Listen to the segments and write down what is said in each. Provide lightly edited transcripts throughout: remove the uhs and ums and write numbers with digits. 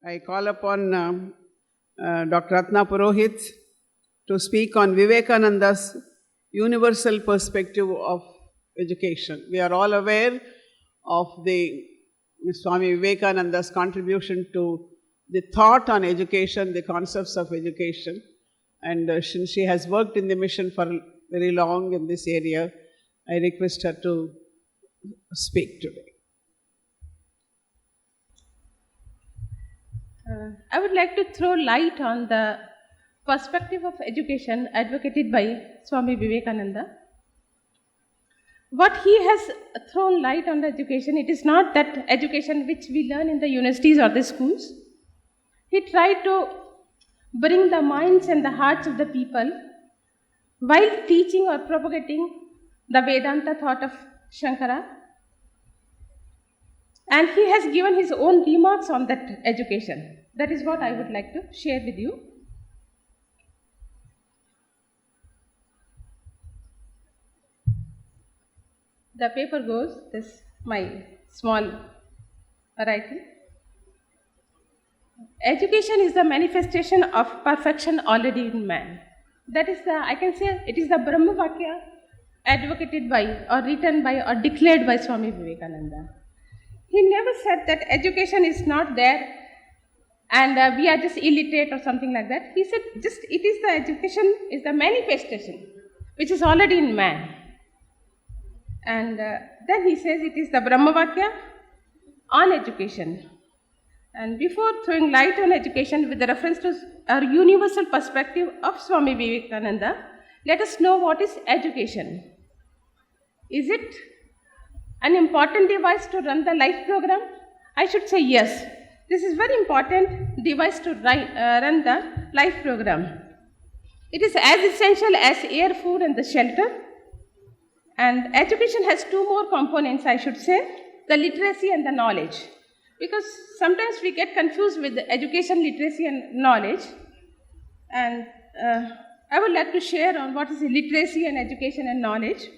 I call upon Dr. Ratna Purohit to speak on Vivekananda's universal perspective of education. We are all aware of the Swami Vivekananda's contribution to the thought on education, the concepts of education, and since she has worked in the mission for very long in this area, I request her to speak today. I would like to throw light on the perspective of education advocated by Swami Vivekananda. What he has thrown light on the education, it is not that education which we learn in the universities or the schools. He tried to bring the minds and the hearts of the people while teaching or propagating the Vedanta thought of Shankara. And he has given his own remarks on that education. That is what I would like to share with you. The paper goes, this my small writing. Education is the manifestation of perfection already in man. That is I can say it is the Brahma Vakya advocated by or written by or declared by Swami Vivekananda. He never said that education is not there and we are just illiterate or something like that. He said just it is the education is the manifestation which is already in man. And then he says it is the Brahma Vakya on education. And before throwing light on education with the reference to our universal perspective of Swami Vivekananda, let us know what is education. Is it an important device to run the life program? I should say yes. This is very important device to run the life program. It is as essential as air, food and the shelter. And education has two more components, I should say, the literacy and the knowledge. Because sometimes we get confused with the education, literacy and knowledge. And I would like to share on what is the literacy and education and knowledge.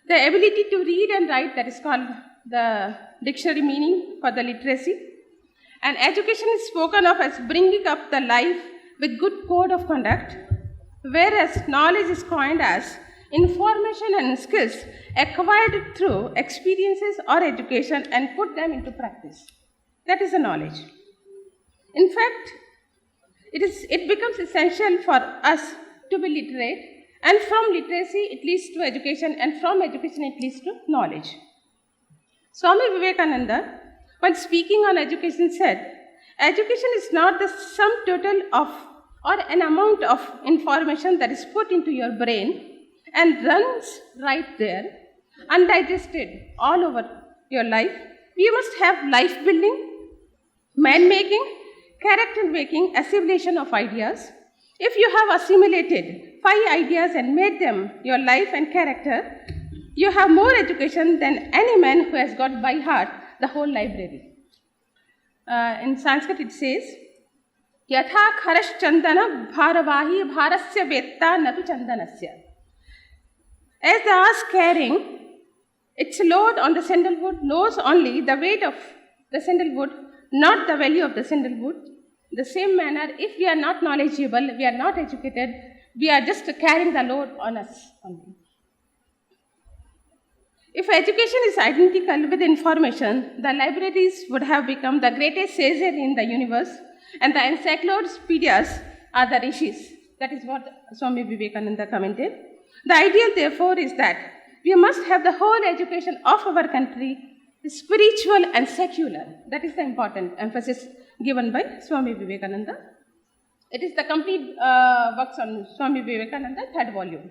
The ability to read and write, that is called the dictionary meaning for the literacy. And education is spoken of as bringing up the life with good code of conduct, whereas knowledge is coined as information and skills acquired through experiences or education and put them into practice. That is the knowledge. In fact, it becomes essential for us to be literate, and from literacy it leads to education, and from education it leads to knowledge. Swami Vivekananda, when speaking on education, said, education is not the sum total of or an amount of information that is put into your brain and runs right there, undigested all over your life. You must have life building, man making, character making, assimilation of ideas. If you have assimilated 5 ideas and made them your life and character, you have more education than any man who has got by heart the whole library. In Sanskrit it says, Yatha kharash chandana bharavahi bharasya vetta natu chandanasya. As the ass carrying its load on the sandalwood knows only the weight of the sandalwood, not the value of the sandalwood. In the same manner, if we are not knowledgeable, we are not educated, we are just carrying the load on us only. If education is identical with information, the libraries would have become the greatest treasure in the universe, and the encyclopedias are the rishis. That is what Swami Vivekananda commented. The ideal, therefore, is that we must have the whole education of our country spiritual and secular. That is the important emphasis given by Swami Vivekananda. It is the complete works on Swami Vivekananda, 3rd volume.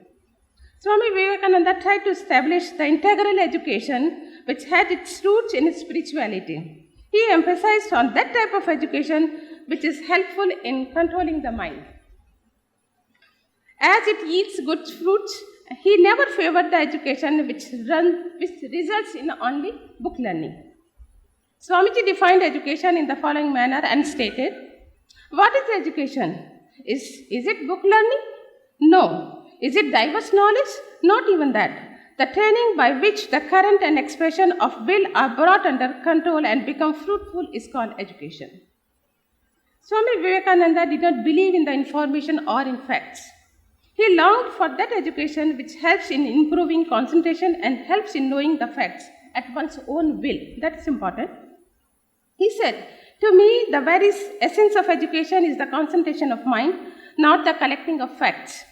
Swami Vivekananda tried to establish the integral education which had its roots in spirituality. He emphasized on that type of education which is helpful in controlling the mind. As it yields good fruits, he never favored the education which results in only book learning. Swamiji defined education in the following manner and stated, what is education? Is it book learning? No. Is it diverse knowledge? Not even that. The training by which the current and expression of will are brought under control and become fruitful is called education. Swami Vivekananda did not believe in the information or in facts. He longed for that education which helps in improving concentration and helps in knowing the facts at one's own will. That is important. He said, to me, the very essence of education is the concentration of mind, not the collecting of facts.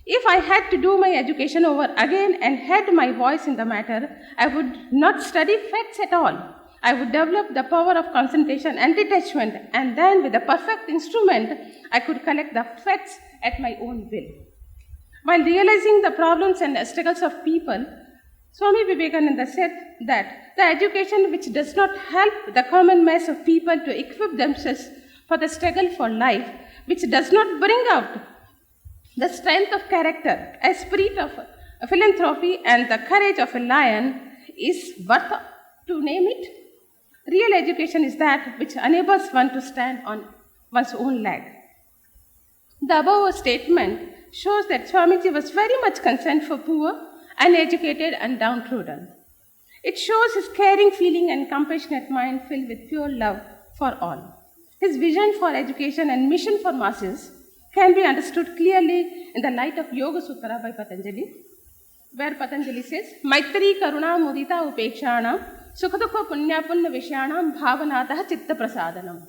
If I had to do my education over again and had my voice in the matter, I would not study facts at all. I would develop the power of concentration and detachment, and then with a perfect instrument, I could collect the facts at my own will. While realizing the problems and struggles of people, Swami Vivekananda said that the education which does not help the common mass of people to equip themselves for the struggle for life, which does not bring out the strength of character, a spirit of philanthropy, and the courage of a lion, is worth to name it. Real education is that which enables one to stand on one's own leg. The above statement shows that Swamiji was very much concerned for poor, uneducated, and downtrodden. It shows his caring feeling and compassionate mind filled with pure love for all. His vision for education and mission for masses can be understood clearly in the light of Yoga Sutra by Patanjali, where Patanjali says, Maitri Karuna Mudita Upekshanam Sukadukha Punyapunna Vishyanam Bhavanatah Chitta Prasadanam.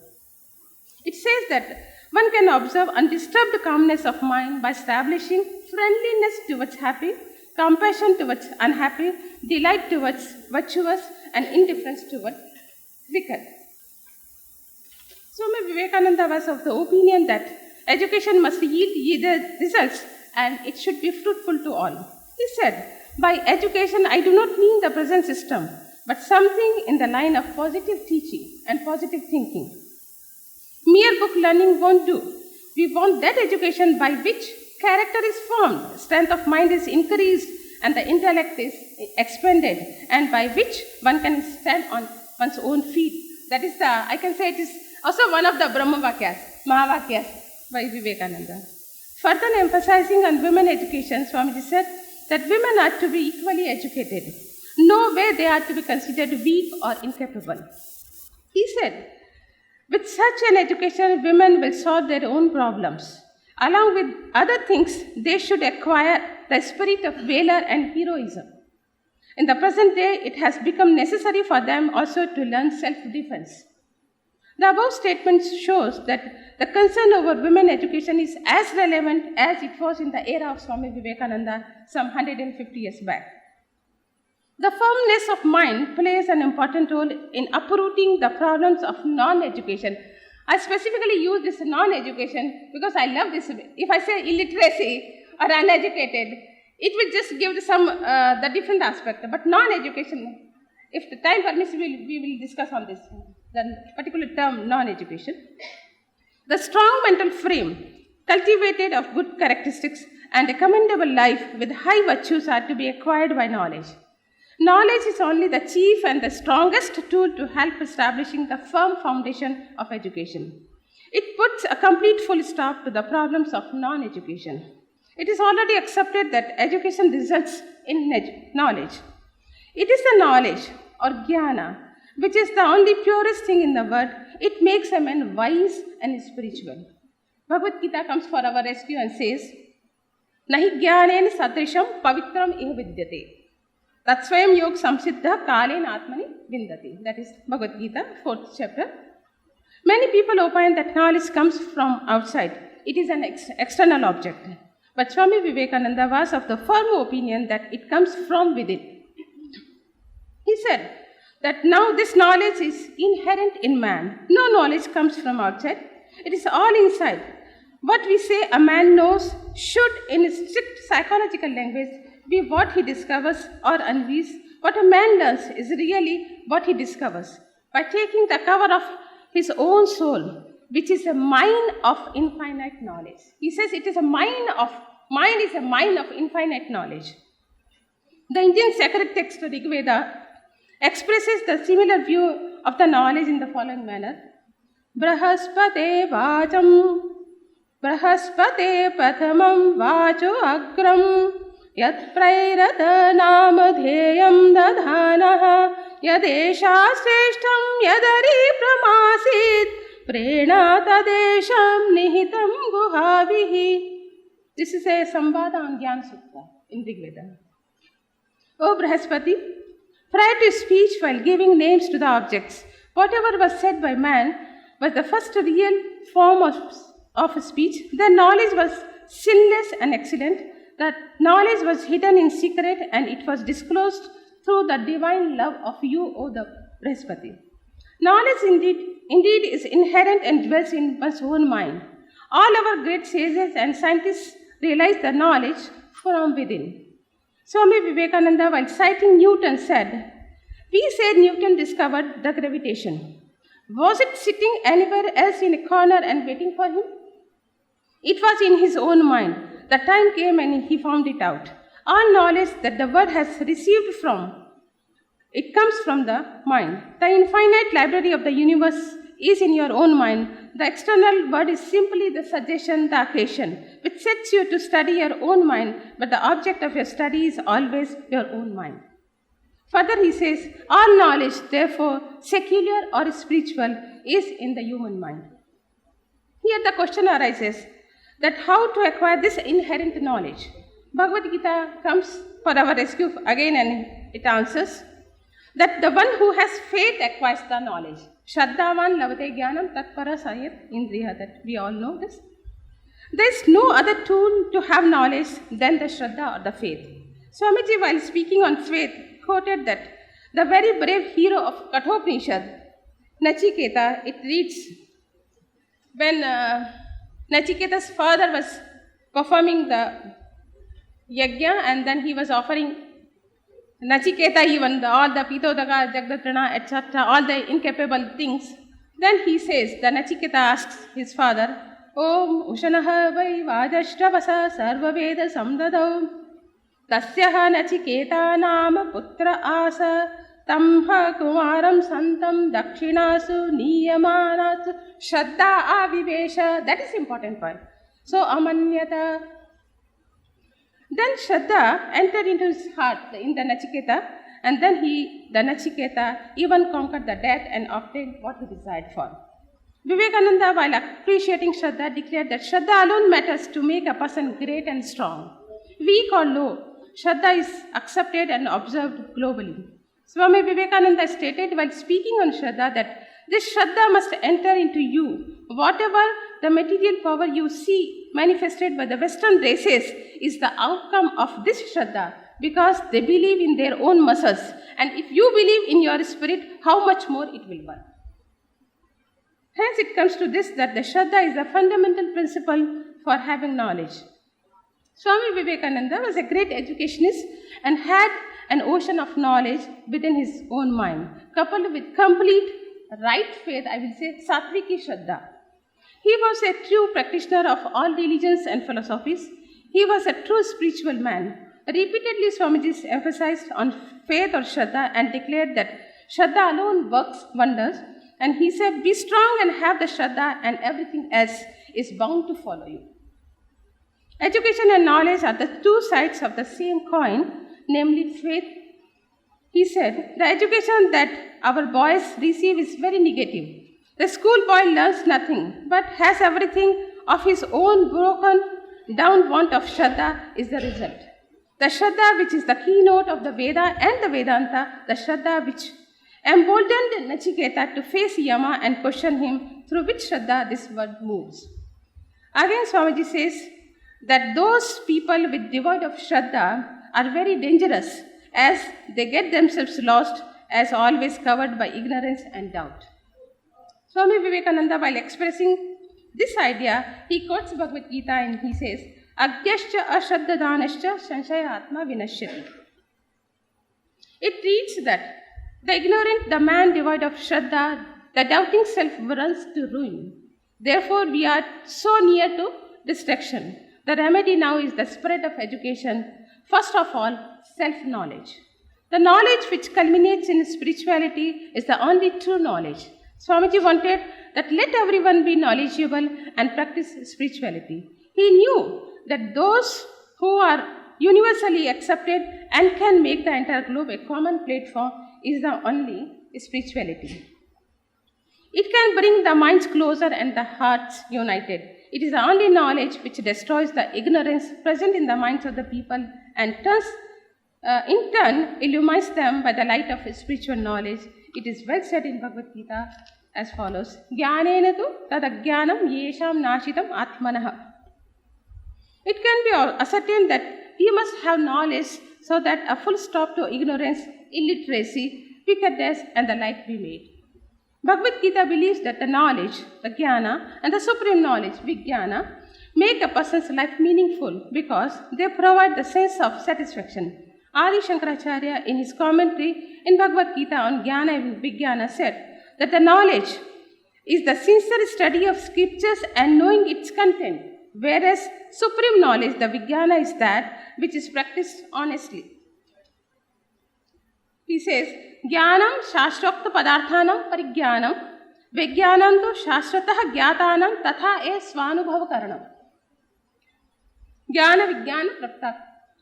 It says that one can observe undisturbed calmness of mind by establishing friendliness towards happy, compassion towards unhappy, delight towards virtuous, and indifference towards wicked. Swami Vivekananda was of the opinion that education must yield results and it should be fruitful to all. He said, by education I do not mean the present system, but something in the line of positive teaching and positive thinking. Mere book learning won't do. We want that education by which character is formed, strength of mind is increased, and the intellect is expanded, and by which one can stand on one's own feet. That is I can say it is also one of the Brahma Vakyas, Mahavakyas by Vivekananda. Further emphasizing on women education, Swamiji said that women are to be equally educated. No way they are to be considered weak or incapable. He said, with such an education, women will solve their own problems. Along with other things, they should acquire the spirit of valor and heroism. In the present day, it has become necessary for them also to learn self-defense. The above statement shows that the concern over women education is as relevant as it was in the era of Swami Vivekananda some 150 years back. The firmness of mind plays an important role in uprooting the problems of non-education. I specifically use this non-education because I love this. If I say illiteracy or uneducated, it will just give some the different aspect. But non-education, if the time permits, we will discuss on this, the particular term non-education. The strong mental frame, cultivated of good characteristics and a commendable life with high virtues are to be acquired by knowledge. Knowledge is only the chief and the strongest tool to help establishing the firm foundation of education. It puts a complete full stop to the problems of non-education. It is already accepted that education results in knowledge. It is the knowledge or jnana, which is the only purest thing in the world. It makes a man wise and spiritual. Bhagavad Gita comes for our rescue and says, Nahi jnanena sadrisham pavitram iha vidyate. Tatsvayam yog samsiddha kalen atmani vindati. That is Bhagavad Gita, 4th chapter. Many people opine that knowledge comes from outside. It is an external object. But Swami Vivekananda was of the firm opinion that it comes from within. He said that now this knowledge is inherent in man. No knowledge comes from outside. It is all inside. What we say a man knows should, in strict psychological language, be what he discovers or unleashes. What a man learns is really what he discovers by taking the cover of his own soul, which is a mine of infinite knowledge. He says it is a mine is a mine of infinite knowledge. The Indian sacred text Rig Veda expresses the similar view of the knowledge in the following manner. Brahaspate vacham, brahaspate pathamam vacho agram, yat prairata namadheyam dadhanaha, yadesha sreshtam yadari pramasit, Prenatadesham nihitam guhavihi. This is a Samvada on Gyan Sutra in Rig Veda. O Brahaspati, prior to speech, while giving names to the objects, whatever was said by man was the first real form of speech. The knowledge was sinless and excellent. That knowledge was hidden in secret and it was disclosed through the divine love of you, O the Brahaspati. Knowledge indeed is inherent and dwells in one's own mind. All our great sages and scientists realize the knowledge from within. Swami Vivekananda, while citing Newton, said, "We said Newton discovered the gravitation. Was it sitting anywhere else in a corner and waiting for him? It was in his own mind. The time came and he found it out. All knowledge that the world has received it comes from the mind. The infinite library of the universe is in your own mind. The external world is simply the suggestion, the occasion, which sets you to study your own mind, but the object of your study is always your own mind." Further, he says, all knowledge, therefore, secular or spiritual, is in the human mind. Here the question arises that how to acquire this inherent knowledge. Bhagavad Gita comes for our rescue again and it answers that the one who has faith acquires the knowledge. Shraddhavan lavate jnanam tatpara sayat indriya, that we all know this. There is no other tool to have knowledge than the Shraddha or the faith. Swamiji, while speaking on faith, quoted that the very brave hero of Kathopanishad, Nachiketa, it reads, when Nachiketa's father was performing the yajna and then he was offering Nachiketa even all the Pitodaka, Jagdatrana, etc., all the incapable things. Then he says, the Nachiketa asks his father, Om Ushanaha vai Vajashtavasa Sarvaveda Samdadau Tasyaha Nachiketa Nama Putra Asa Tamha Kumaram Santam Dakshinasu Niyamanasu Shraddha Avivesha. That is important point. So Amanyata. Then Shraddha entered into his heart in the Nachiketa, and then the Nachiketa even conquered the death and obtained what he desired for. Vivekananda, while appreciating Shraddha, declared that Shraddha alone matters to make a person great and strong. Weak or low, Shraddha is accepted and observed globally. Swami Vivekananda stated while speaking on Shraddha that this Shraddha must enter into you. Whatever the material power you see manifested by the Western races is the outcome of this Shraddha, because they believe in their own muscles. And if you believe in your spirit, how much more it will work. Hence it comes to this, that the Shraddha is the fundamental principle for having knowledge. Swami Vivekananda was a great educationist and had an ocean of knowledge within his own mind, coupled with complete right faith, I will say Satviki Shraddha. He was a true practitioner of all religions and philosophies. He was a true spiritual man. Repeatedly, Swamiji emphasized on faith or Shraddha and declared that Shraddha alone works wonders. And he said, be strong and have the Shraddha, and everything else is bound to follow you. Education and knowledge are the two sides of the same coin, namely faith. He said, the education that our boys receive is very negative. The schoolboy learns nothing, but has everything of his own. Broken down want of Shraddha is the result. The Shraddha which is the keynote of the Veda and the Vedanta, the Shraddha which emboldened Nachiketa to face Yama and question him, through which Shraddha this world moves. Again Swamiji says that those people with devoid of Shraddha are very dangerous, as they get themselves lost, as always covered by ignorance and doubt. Swami Vivekananda, while expressing this idea, he quotes Bhagavad Gita and he says, Agyascha ashraddhadanascha sanshaya atma vinashyati. It reads that the ignorant, the man devoid of Shraddha, the doubting self runs to ruin. Therefore, we are so near to destruction. The remedy now is the spread of education. First of all, self-knowledge. The knowledge which culminates in spirituality is the only true knowledge. Swamiji wanted that let everyone be knowledgeable and practice spirituality. He knew that those who are universally accepted and can make the entire globe a common platform is the only spirituality. It can bring the minds closer and the hearts united. It is the only knowledge which destroys the ignorance present in the minds of the people and in turn illumines them by the light of spiritual knowledge. It is well said in Bhagavad Gita as follows: Jnanena tu tadajnanam yesham nashitam atmanah. It can be ascertained that we must have knowledge so that a full stop to ignorance, illiteracy, wickedness, and the like be made. Bhagavad Gita believes that the knowledge, the jnana, and the supreme knowledge, vijnana, make a person's life meaningful because they provide the sense of satisfaction. Adi Shankaracharya, in his commentary in Bhagavad Gita on Jnana and Vijnana, said that the knowledge is the sincere study of scriptures and knowing its content, whereas supreme knowledge, the Vijnana, is that which is practiced honestly. He says, Jnanam Shastrokta Padarthanam Parigyanam Vijnanam tu Shastratah Gyatanam Tatha e Svanubhava Karanam. Jnana Vijnana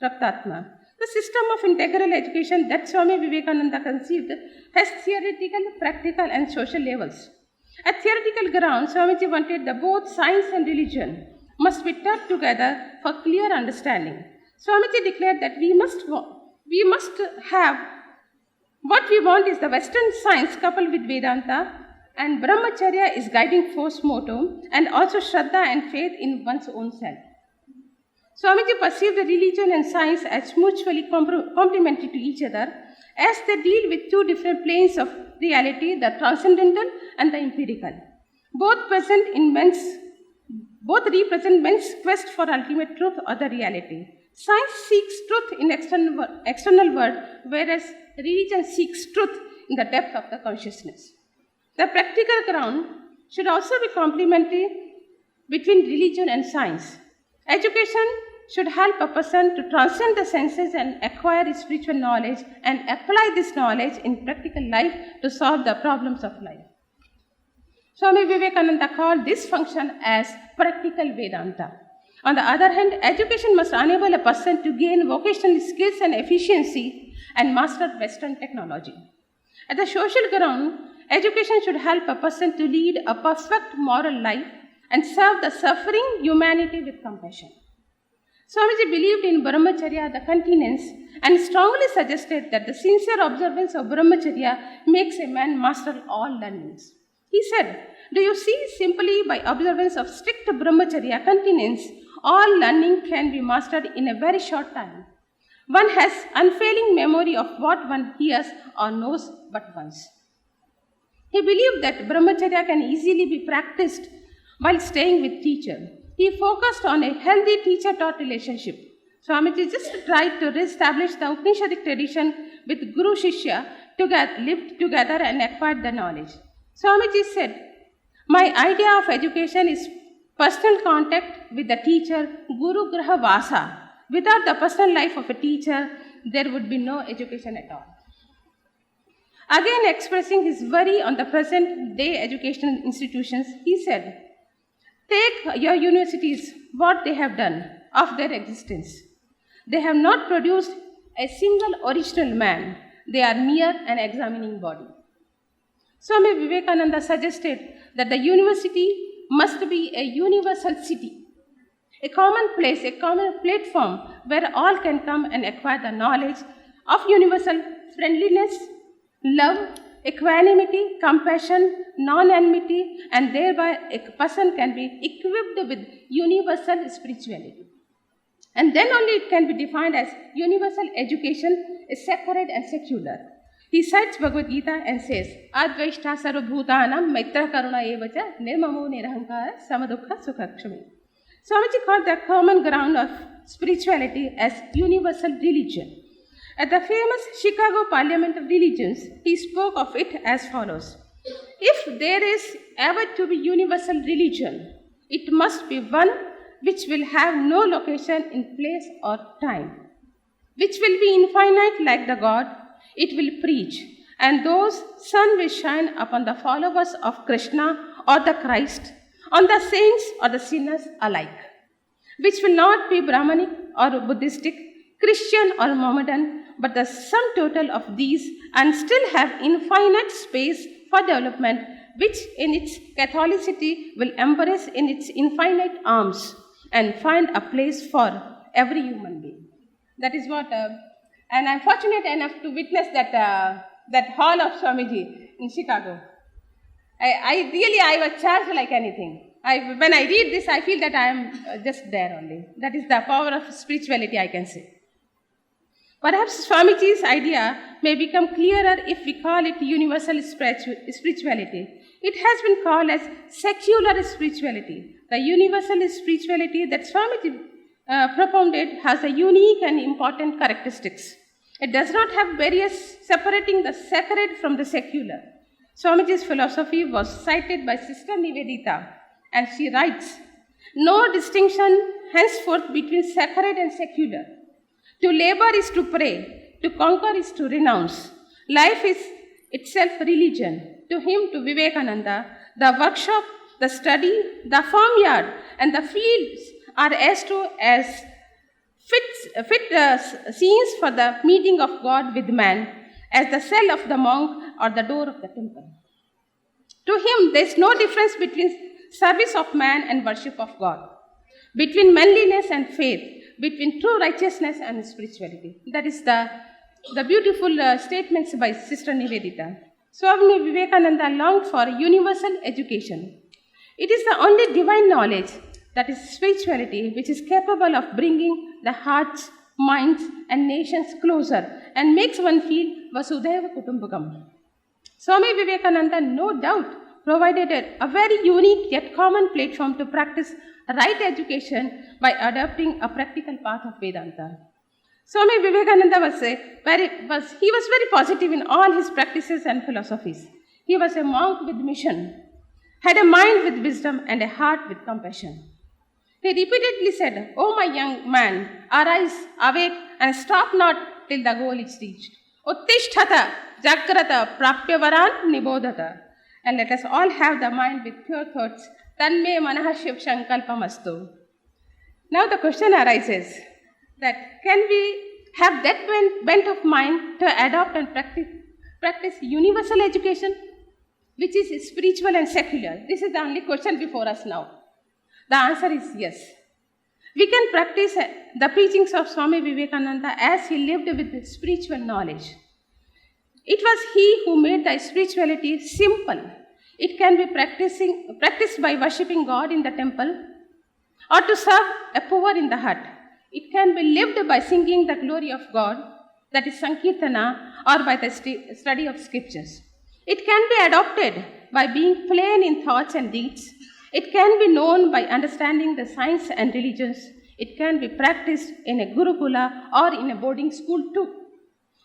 Praptatma. The system of integral education that Swami Vivekananda conceived has theoretical, practical, and social levels. At theoretical ground, Swamiji wanted that both science and religion must be taught together for clear understanding. Swamiji declared that we must have what we want is the Western science coupled with Vedanta, and Brahmacharya is guiding force motto, and also Shraddha and faith in one's own self. Swamiji perceived religion and science as mutually complementary to each other, as they deal with two different planes of reality, the transcendental and the empirical. Both represent men's quest for ultimate truth or the reality. Science seeks truth in external world, whereas religion seeks truth in the depth of the consciousness. The practical ground should also be complementary between religion and science. Education should help a person to transcend the senses and acquire spiritual knowledge and apply this knowledge in practical life to solve the problems of life. Swami Vivekananda called this function as practical Vedanta. On the other hand, education must enable a person to gain vocational skills and efficiency and master Western technology. At the social ground, education should help a person to lead a perfect moral life and serve the suffering humanity with compassion. Swamiji believed in Brahmacharya, the continence, and strongly suggested that the sincere observance of Brahmacharya makes a man master all learnings. He said, "Do you see, simply by observance of strict Brahmacharya continence, all learning can be mastered in a very short time. One has unfailing memory of what one hears or knows but once." He believed that Brahmacharya can easily be practiced while staying with teacher. He focused on a healthy teacher-taught relationship. Swamiji just tried to re-establish the Upanishadic tradition with Guru Shishya lived together and acquired the knowledge. Swamiji said, "My idea of education is personal contact with the teacher, Guru Graha Vasa. Without the personal life of a teacher, there would be no education at all." Again, expressing his worry on the present day educational institutions, he said, "Take your universities, what they have done of their existence. They have not produced a single original man. They are mere an examining body." Swami Vivekananda suggested that the university must be a universal city, a common place, a common platform where all can come and acquire the knowledge of universal friendliness, love, equanimity, compassion, non-enmity, and thereby a person can be equipped with universal spirituality. And then only it can be defined as universal education is separate and secular. He cites Bhagavad Gita and says, "Advaishta sarvabhutanam maitra karuna evacha nirmamo nirahankara samadukha sukhakshami." Swamiji called the common ground of spirituality as universal religion. At the famous Chicago Parliament of Religions, he spoke of it as follows: "If there is ever to be universal religion, it must be one which will have no location in place or time, which will be infinite like the God. It will preach, and those sun will shine upon the followers of Krishna or the Christ, on the saints or the sinners alike, which will not be Brahmanic or Buddhistic, Christian or Mohammedan, but the sum total of these, and still have infinite space for development, which in its Catholicity will embrace in its infinite arms and find a place for every human being. That is what, and I'm fortunate enough to witness that hall of Swamiji in Chicago. I was charged like anything. When I read this, I feel that I am just there only. That is the power of spirituality, I can say. Perhaps Swamiji's idea may become clearer if we call it universal spirituality. It has been called as secular spirituality. The universal spirituality that Swamiji propounded has a unique and important characteristics. It does not have barriers separating the sacred from the secular. Swamiji's philosophy was cited by Sister Nivedita, and she writes, "No distinction henceforth between sacred and secular. To labor is to pray, to conquer is to renounce. Life is itself religion." To him, to Vivekananda, the workshop, the study, the farmyard, and the fields are as true as fit scenes for the meeting of God with man as the cell of the monk or the door of the temple. To him, there is no difference between service of man and worship of God, between manliness and faith, between true righteousness and spirituality. That is the beautiful statements by Sister Nivedita. Swami Vivekananda longed for universal education. It is the only divine knowledge, that is spirituality, which is capable of bringing the hearts, minds, and nations closer and makes one feel Vasudhaiva Kutumbakam. Swami Vivekananda, no doubt, provided a very unique yet common platform to practice right education by adopting a practical path of Vedanta. Swami Vivekananda was very positive in all his practices and philosophies. He was a monk with mission, had a mind with wisdom and a heart with compassion. He repeatedly said, "O my young man, arise, awake, and stop not till the goal is reached. Uttishtata, jagrata, prapyavaran, nibodhata." And let us all have the mind with pure thoughts. Tanme manaha shiv sankalpamastu. Now the question arises that can we have that bent of mind to adopt and practice universal education, which is spiritual and secular? This is the only question before us now. The answer is yes. We can practice the preachings of Swami Vivekananda as he lived with spiritual knowledge. It was he who made the spirituality simple. It can be practiced by worshipping God in the temple or to serve a poor in the hut. It can be lived by singing the glory of God, that is Sankirtana, or by the study of scriptures. It can be adopted by being plain in thoughts and deeds. It can be known by understanding the science and religions. It can be practiced in a Gurukula or in a boarding school too.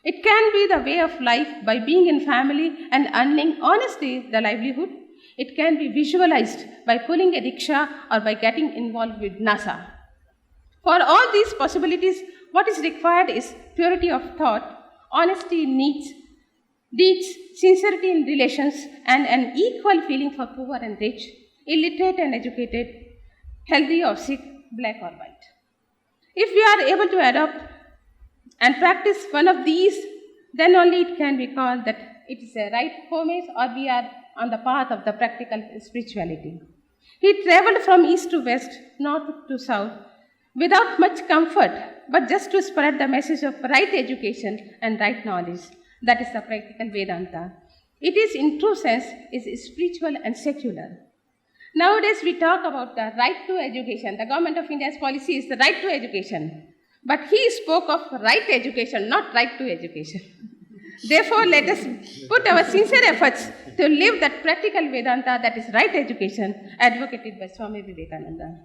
It can be the way of life by being in family and earning honestly the livelihood. It can be visualized by pulling a rickshaw or by getting involved with NASA. For all these possibilities, what is required is purity of thought, honesty in deeds, sincerity in relations, and an equal feeling for poor and rich, illiterate and educated, healthy or sick, black or white. If we are able to adopt and practice one of these, then only it can be called that it is a right homage or we are on the path of the practical spirituality. He traveled from east to west, north to south, without much comfort, but just to spread the message of right education and right knowledge. That is the practical Vedanta. It is, in true sense, is spiritual and secular. Nowadays, we talk about the right to education. The government of India's policy is the right to education. But he spoke of right education, not right to education. Therefore, let us put our sincere efforts to live that practical Vedanta, that is right education, advocated by Swami Vivekananda.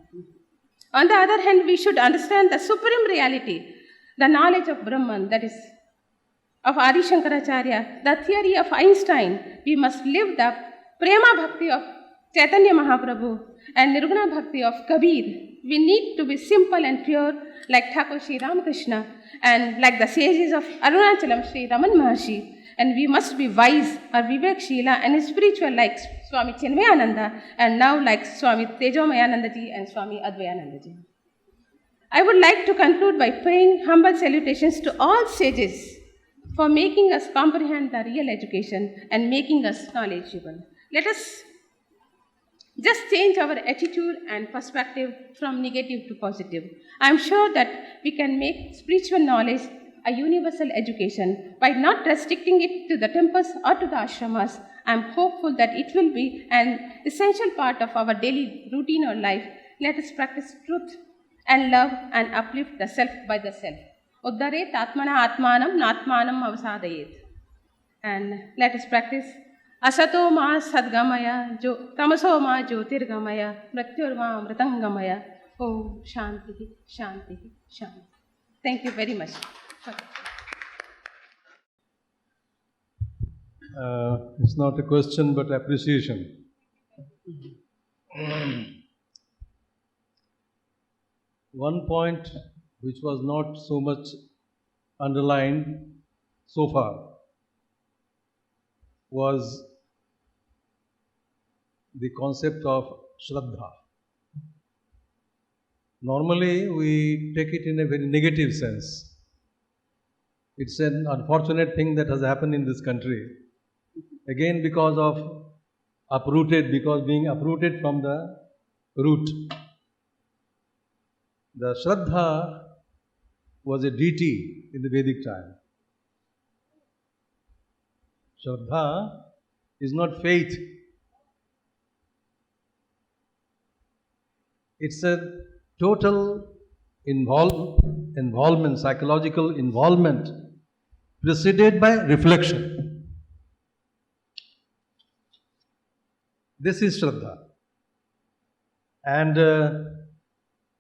On the other hand, we should understand the supreme reality, the knowledge of Brahman, that is of Adi Shankaracharya, the theory of Einstein. We must live the Prema Bhakti of Chaitanya Mahaprabhu and Nirguna Bhakti of Kabir. We need to be simple and pure like Thakur Sri Ramakrishna and like the sages of Arunachalam Sri Raman Maharshi. And we must be wise or Vivek Shila and spiritual like Swami Chinmayananda and now like Swami Tejomayanandaji and Swami Advayanandaji. I would like to conclude by paying humble salutations to all sages for making us comprehend the real education and making us knowledgeable. Let us just change our attitude and perspective from negative to positive. I am sure that we can make spiritual knowledge a universal education by not restricting it to the temples or to the ashramas. I am hopeful that it will be an essential part of our daily routine or life. Let us practice truth and love and uplift the self by the self. Uddaret atmana atmanam natmanam avasadayet. And let us practice Asato ma sadgamaya, tamaso ma jyotirgamaya, mrityurma mritangamaya. Om Shanti, Shanti, Shanti. Thank you very much. It's not a question but appreciation. One point which was not so much underlined so far was the concept of Shraddha. Normally we take it in a very negative sense. It's an unfortunate thing that has happened in this country. Again, because being uprooted from the root. The Shraddha was a deity in the Vedic time. Shraddha is not faith. It's a total involvement, psychological involvement, preceded by reflection. This is Shraddha. And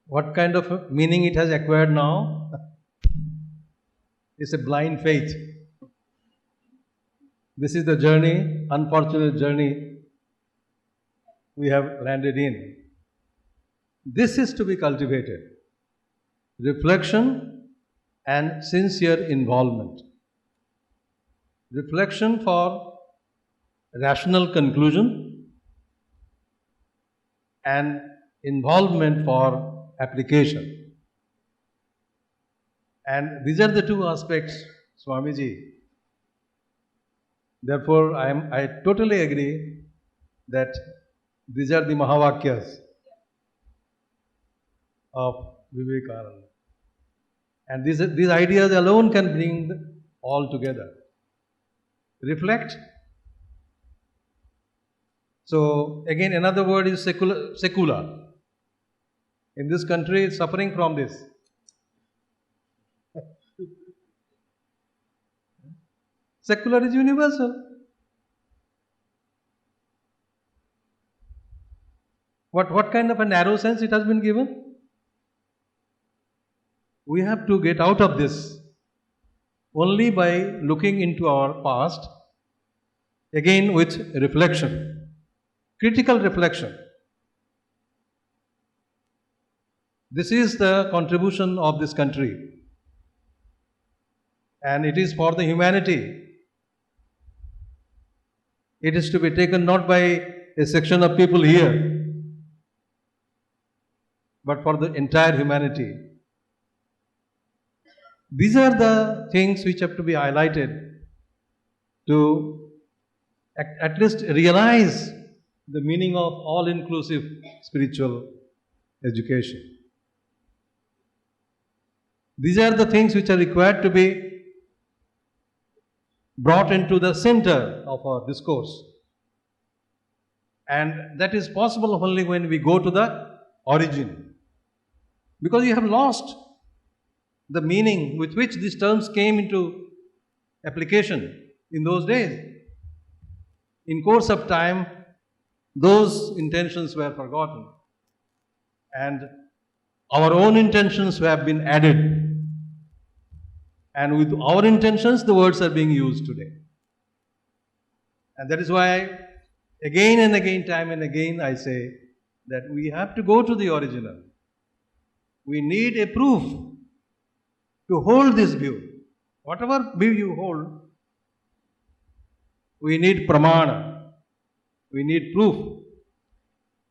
what kind of meaning it has acquired now? It's a blind faith. This is the journey, unfortunate journey we have landed in. This is to be cultivated. Reflection and sincere involvement. Reflection for rational conclusion and involvement for application. And these are the two aspects, Swamiji. Therefore, I totally agree that these are the Mahavakyas of Vivekananda. And these ideas alone can bring all together. Reflect. So, again, another word is secular. In this country, it's suffering from this. Secular is universal. What kind of a narrow sense it has been given? We have to get out of this only by looking into our past, again with reflection, critical reflection. This is the contribution of this country, and it is for the humanity. It is to be taken not by a section of people here, but for the entire humanity. These are the things which have to be highlighted to at least realize the meaning of all-inclusive spiritual education. These are the things which are required to be brought into the center of our discourse. And that is possible only when we go to the origin. Because you have lost the meaning with which these terms came into application in those days. In course of time, those intentions were forgotten. And our own intentions have been added. And with our intentions, the words are being used today. And that is why, again and again, time and again, I say that we have to go to the original. We need a proof to hold this view. Whatever view you hold, we need pramana. We need proof.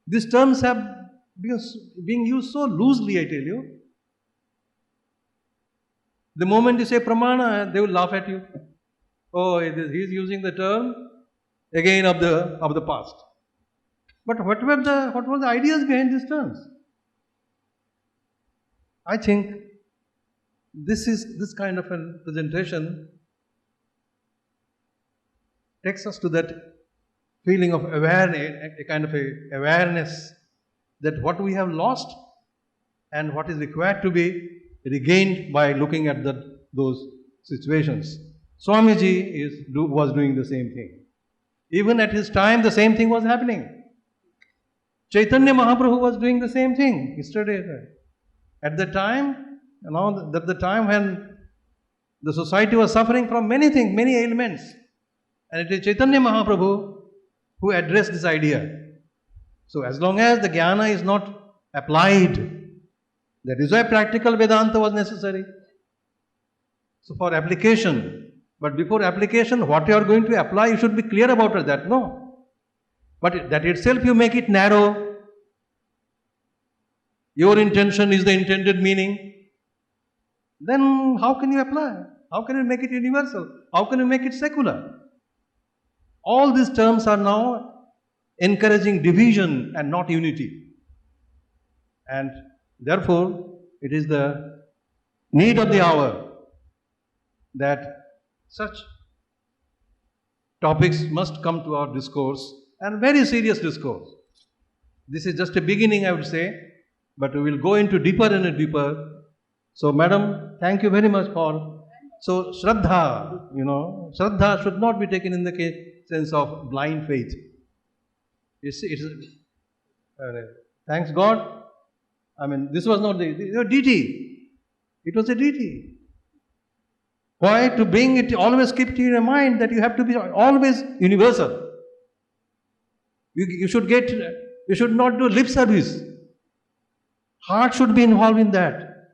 These terms have been used so loosely, I tell you. The moment you say pramana, they will laugh at you. Oh, he is using the term again of the past. But what were the ideas behind these terms? I think this kind of a presentation takes us to that feeling of awareness, a kind of a awareness that what we have lost and what is required to be regained by looking at those situations. Swamiji was doing the same thing. Even at his time, the same thing was happening. Chaitanya Mahaprabhu was doing the same thing yesterday. At the time, the time when the society was suffering from many things, many ailments, and it is Chaitanya Mahaprabhu who addressed this idea. So as long as the jnana is not applied, that is why practical Vedanta was necessary. So for application, but before application, what you are going to apply, you should be clear about it, that no. But that itself you make it narrow. Your intention is the intended meaning. Then how can you apply? How can you make it universal? How can you make it secular? All these terms are now encouraging division and not unity. And therefore, it is the need of the hour that such topics must come to our discourse, and very serious discourse. This is just a beginning, I would say, but we will go into deeper and deeper. So, madam, thank you very much for. So, Shraddha, Shraddha should not be taken in the sense of blind faith. Thanks God. I mean, this was not the deity. It was a deity. Why? To bring it, always keep to your mind that you have to be always universal. You should not do lip service. Heart should be involved in that.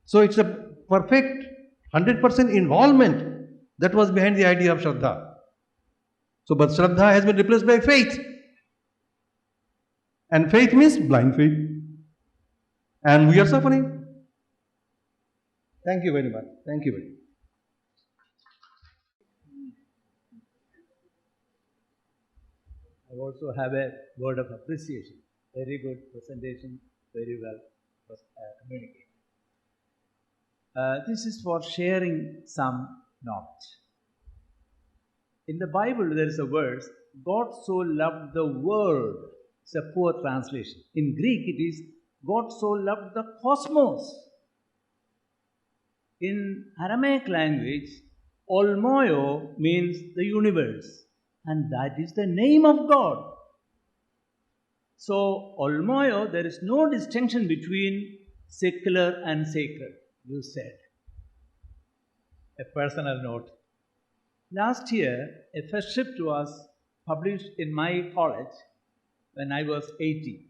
So it's a perfect 100% involvement that was behind the idea of Shraddha. So, but Shraddha has been replaced by faith. And faith means blind faith. And we are suffering. Thank you very much. Thank you very much. I also have a word of appreciation. Very good presentation, very well communicated. This is for sharing some knowledge. In the Bible, there is a verse, God so loved the world. It's a poor translation. In Greek, it is, God so loved the cosmos. In Aramaic language, Olmoio means the universe. And that is the name of God. So, Olmoio, there is no distinction between secular and sacred, you said. A personal note. Last year, a first script was published in my college when I was 18.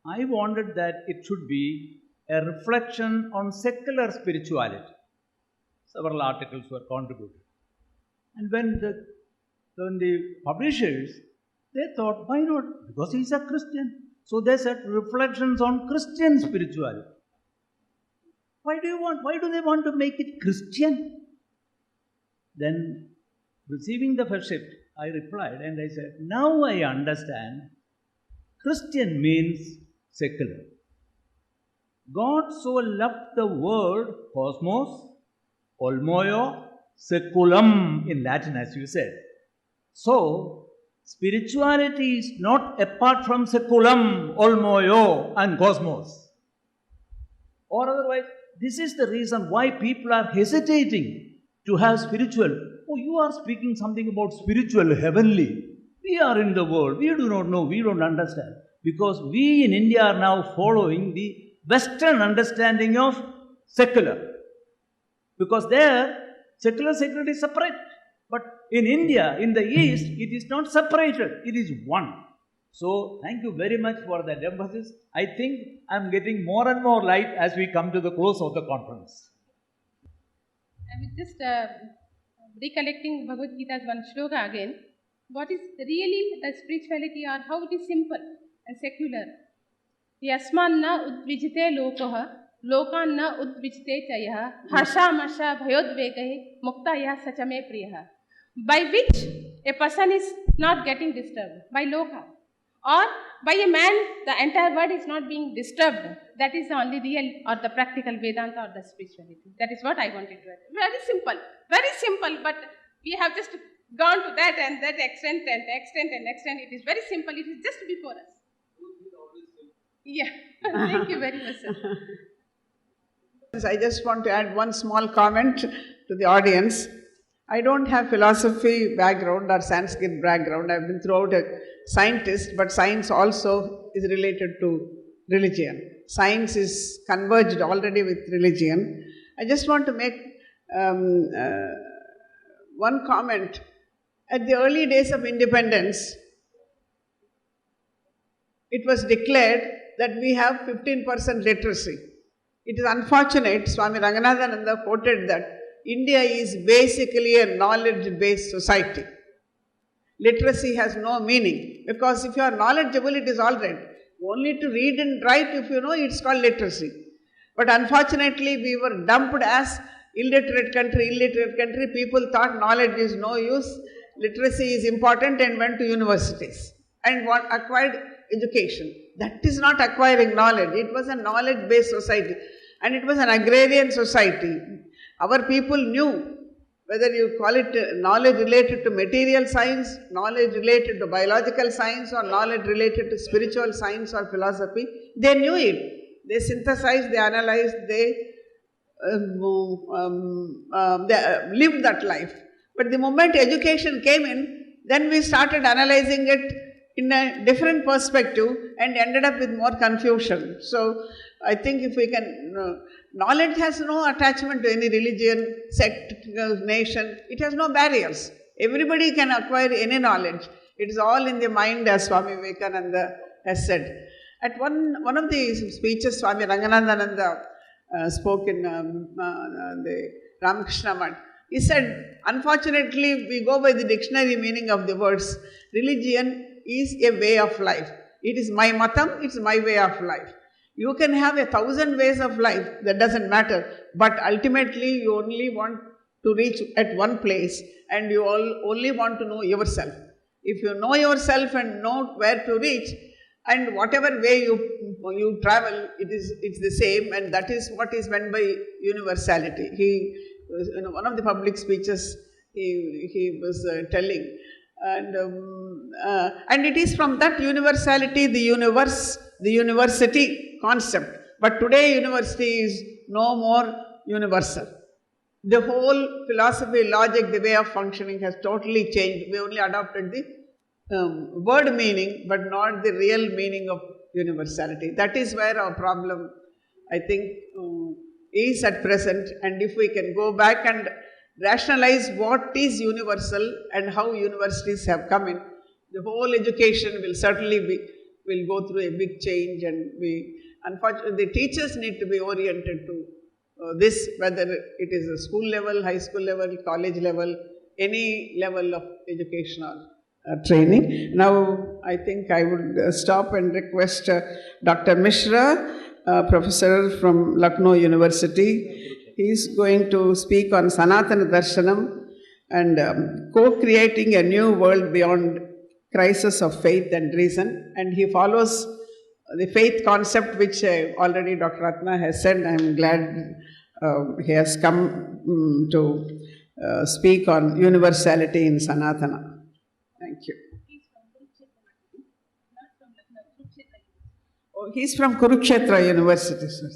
I wanted that it should be a reflection on secular spirituality. Several articles were contributed. And when the publishers, they thought, why not? Because he's a Christian. So they said reflections on Christian spirituality. Why do they want to make it Christian? Then, receiving the first script, I replied and I said, now I understand Christian means secular. God so loved the world, cosmos, olmoio, seculum in Latin, as you said. So, spirituality is not apart from seculum, olmoio and cosmos. Or otherwise, this is the reason why people are hesitating to have spiritual. Oh, you are speaking something about spiritual, heavenly. We are in the world. We do not know. We don't understand. Because we in India are now following the Western understanding of secular. Because there, secular sacred is separate. But in India, in the East, it is not separated. It is one. So, thank you very much for that emphasis. I think I am getting more and more light as we come to the close of the conference. I was just recollecting Bhagavad Gita's one shloka again. What is really the spirituality or how it is simple and secular? Yasmanna udvijite lokaha, lokanna udvijite chayah, harsha masha bhayodvegahe, mukta yah sachame priyaha. By which a person is not getting disturbed by Loka. Or by a man, the entire world is not being disturbed. That is the only real or the practical Vedanta or the spirituality. That is what I wanted to add. Very simple, but we have just gone to that and that extent. It is very simple. It is just before us. Yeah, thank you very much, sir. I just want to add one small comment to the audience. I don't have philosophy background or Sanskrit background. I've been throughout a scientist, but science also is related to religion. Science is converged already with religion. I just want to make one comment. At the early days of independence, it was declared that we have 15% literacy. It is unfortunate, Swami Ranganathananda quoted that India is basically a knowledge-based society. Literacy has no meaning, because if you are knowledgeable, it is all right. Only to read and write, if you know, it's called literacy. But unfortunately, we were dumped as illiterate country. People thought knowledge is no use, literacy is important, and went to universities and acquired education. That is not acquiring knowledge. It was a knowledge-based society, and it was an agrarian society. Our people knew, whether you call it knowledge related to material science, knowledge related to biological science, or knowledge related to spiritual science or philosophy, they knew it. They synthesized, they analyzed, they lived that life. But the moment education came in, then we started analyzing it in a different perspective and ended up with more confusion. So I think if we can, knowledge has no attachment to any religion, sect, nation. It has no barriers. Everybody can acquire any knowledge. It is all in the mind, as Swami Vivekananda has said. At one of the speeches, Swami Ranganathananda spoke in the Ramakrishna Math. He said, unfortunately, we go by the dictionary meaning of the words. Religion is a way of life. It is my matam, it's my way of life. You can have 1,000 ways of life, that doesn't matter, but ultimately you only want to reach at one place, and you only want to know yourself. If you know yourself and know where to reach, and whatever way you travel, it's the same, and that is what is meant by universality. In one of the public speeches, he was telling, and it is from that universality, the university concept. But today, university is no more universal. The whole philosophy, logic, the way of functioning has totally changed. We only adopted the word meaning, but not the real meaning of universality. That is where our problem, I think, is at present. And if we can go back and rationalize what is universal and how universities have come in, the whole education will certainly will go through a big change, and unfortunately, the teachers need to be oriented to this, whether it is a school level, high school level, college level, any level of educational training. Now, I think I would stop and request Dr. Mishra, professor from Lucknow University. He is going to speak on Sanatana Darshanam and co-creating a new world beyond crisis of faith and reason. And he follows the faith concept, which already Dr. Ratna has said. I am glad he has come to speak on universality in Sanatana. Thank you. Oh, he is from Kurukshetra University, sir.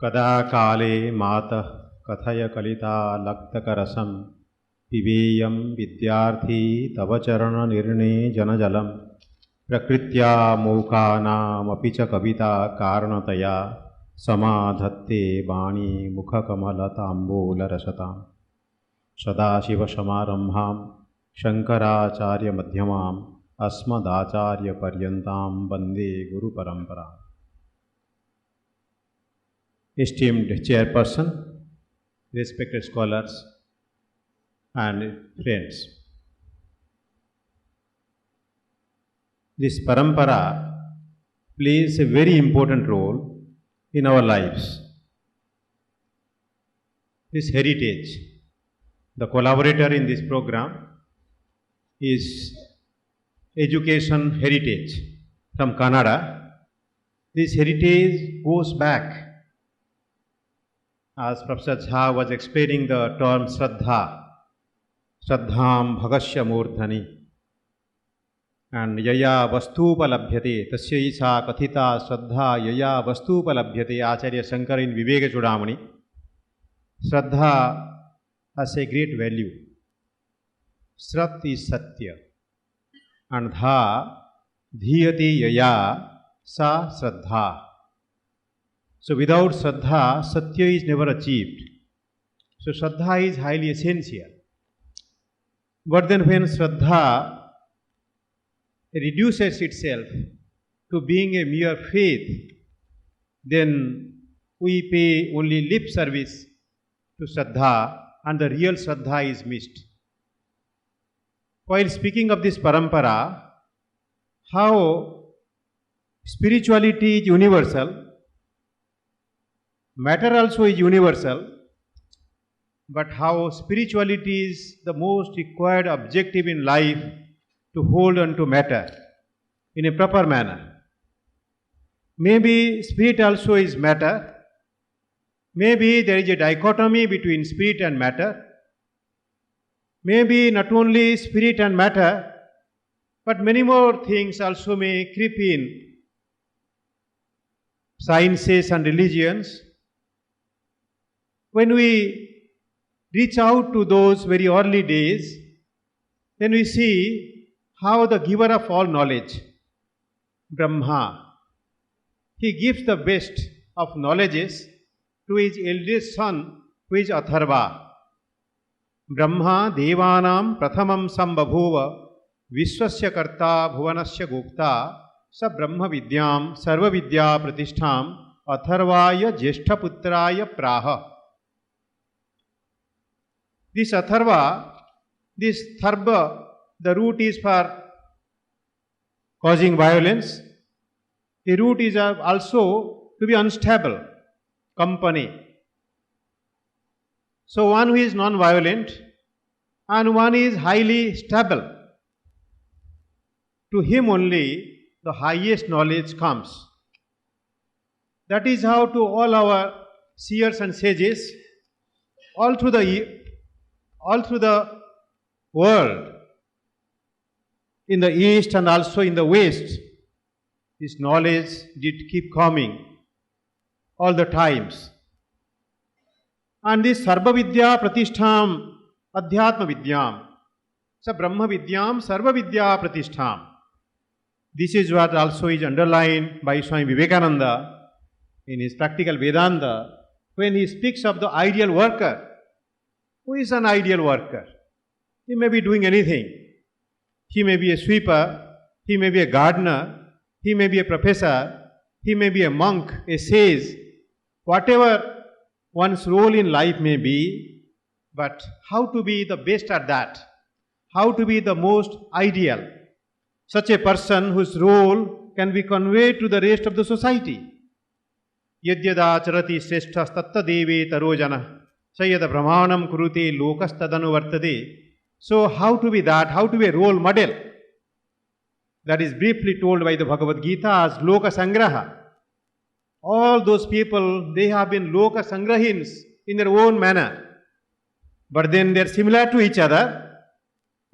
कदा काले मातः कथय कलिता लक्तकरसं पिबेयं विद्यार्थी तव चरणनिर्णे जनजलं प्रकृत्या मूकानामपि च कविता कारणतया समाधत्ते वाणी मुखकमलताम्बूलरसतां सदाशिवसमारम्भां शङ्कराचार्यमध्यमाम् अस्मदाचार्यपर्यन्तां वन्दे गुरुपरम्पराम्. Esteemed chairperson, respected scholars and friends, this parampara plays a very important role in our lives. this heritage. The collaborator in this program is Education Heritage from Canada. This heritage goes back, as Professor Jha was explaining the term Shraddha, Shraddham Bhagasya Murdhani. And yaya vastupalabhyate, tasya isa kathita Shraddha yaya vastupalabhyate, Acharya Shankar in Viveka Chudamani. Shraddha has a great value. Shrat is Satya. And Dha, Dhiyati yaya, Sa Shraddha. So without Shraddha, Satya is never achieved. So Shraddha is highly essential. But then when Shraddha reduces itself to being a mere faith, then we pay only lip service to Shraddha and the real Shraddha is missed. While speaking of this parampara, how spirituality is universal, matter also is universal, but how spirituality is the most required objective in life to hold on to matter in a proper manner. Maybe spirit also is matter. Maybe there is a dichotomy between spirit and matter. Maybe not only spirit and matter, but many more things also may creep in. Sciences and religions. When we reach out to those very early days, then we see how the giver of all knowledge, Brahma, he gives the best of knowledges to his eldest son, who is Atharva. Brahma devanam prathamam sambhabhuva vishwasya karta bhuvanasya gupta sa brahma vidyam sarva vidya pratishtham Atharvaya jeshtaputraya praha. This Atharva, this Tharva, the root is for causing violence. The root is also to be unstable, company. So one who is non-violent and one is highly stable. To him only the highest knowledge comes. That is how to all our seers and sages, all through the world, in the east and also in the west, this knowledge did keep coming all the times. And this Sarva Vidya Pratishtham Adhyatma Vidyam Sa Brahma Vidyam Sarva Vidya Pratishtham. This is what also is underlined by Swami Vivekananda in his Practical Vedanta when he speaks of the ideal worker. Who is an ideal worker? He may be doing anything. He may be a sweeper, he may be a gardener, he may be a professor, he may be a monk, a sage, whatever one's role in life may be, but how to be the best at that? How to be the most ideal? Such a person whose role can be conveyed to the rest of the society. Yadyada charati sreshthas tatta deve tarojana sayada brahmanam kurute lokas tadanu vartade. So how to be that? How to be a role model? That is briefly told by the Bhagavad Gita as Loka Sangraha. All those people, they have been Loka Sangrahins in their own manner. But then they are similar to each other.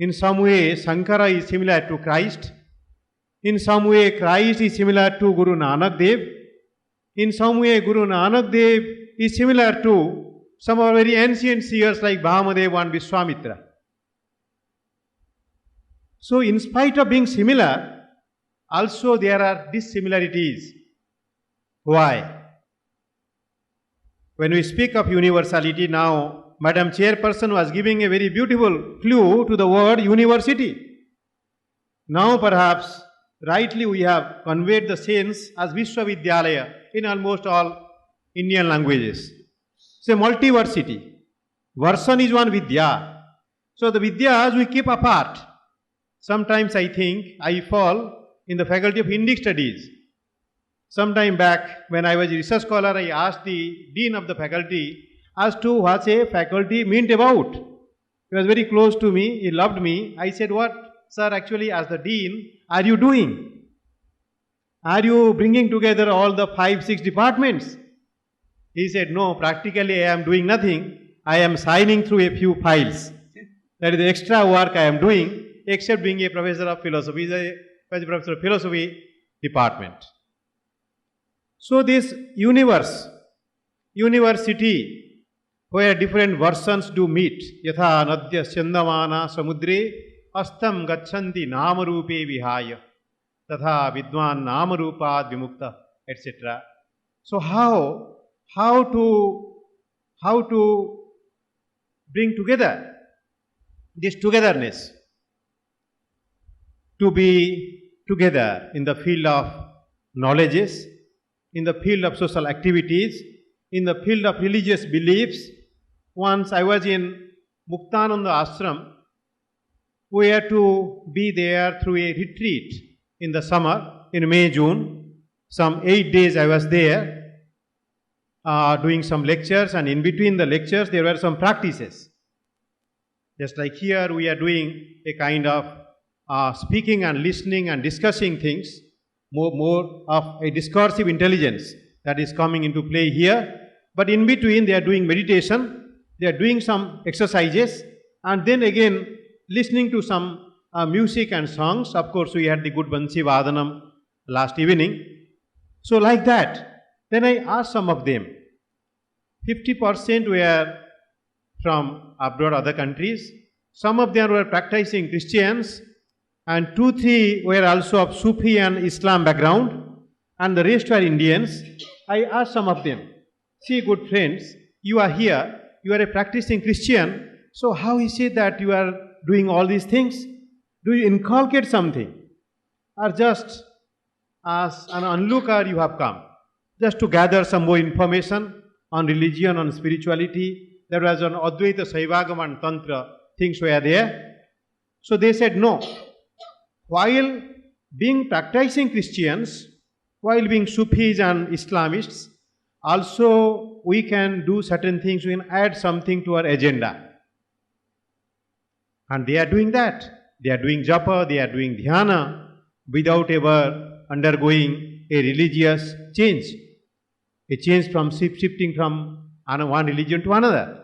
In some way, Sankara is similar to Christ. In some way, Christ is similar to Guru Nanak Dev. In some way, Guru Nanak Dev is similar to some of our very ancient seers like Bhamadeva and Vishwamitra. So, in spite of being similar, also there are dissimilarities. Why? When we speak of universality now, Madam Chairperson was giving a very beautiful clue to the word university. Now perhaps rightly we have conveyed the sense as Vishwavidyalaya in almost all Indian languages. It's a multiversity. Version is one Vidya. So the Vidyas we keep apart. Sometimes I think I fall in the faculty of Indic studies. Some time back when I was a research scholar, I asked the dean of the faculty, as to what a faculty meant about. He was very close to me, he loved me. I said, what, sir, actually as the dean, are you doing? Are you bringing together all the 5-6 departments? He said, no, practically I am doing nothing. I am signing through a few files. That is the extra work I am doing, except being a professor of philosophy. He is a professor of philosophy department. So this university, where different versions do meet, yatha nadya chandamana samudre astam gachanti namarupe vihaya tatha vidwan namarupad vimukta, etc. So how to bring together this togetherness, to be together in the field of knowledges, in the field of social activities, in the field of religious beliefs. Once I was in Muktananda Ashram. We had to be there through a retreat in the summer, in May, June. Some 8 days I was there doing some lectures, and in between the lectures there were some practices. Just like here we are doing a kind of speaking and listening and discussing things, more of a discursive intelligence that is coming into play here. But in between they are doing meditation, they are doing some exercises, and then again listening to some music and songs. Of course, we had the good Bansi Vadanam last evening. So like that, then I asked some of them. 50% were from abroad, other countries. Some of them were practicing Christians, and 2-3 were also of Sufi and Islam background, and the rest were Indians. I asked some of them, see, good friends, you are here, you are a practicing Christian, so how is it that you are doing all these things? Do you inculcate something? Or just as an onlooker you have come, just to gather some more information on religion, on spirituality? There was an Advaita Saivagam and Tantra, things were there. So they said, no. While being practicing Christians, while being Sufis and Islamists, also we can do certain things, we can add something to our agenda. And they are doing that. They are doing japa, they are doing dhyana, without ever undergoing a religious change. A change from shifting from one religion to another.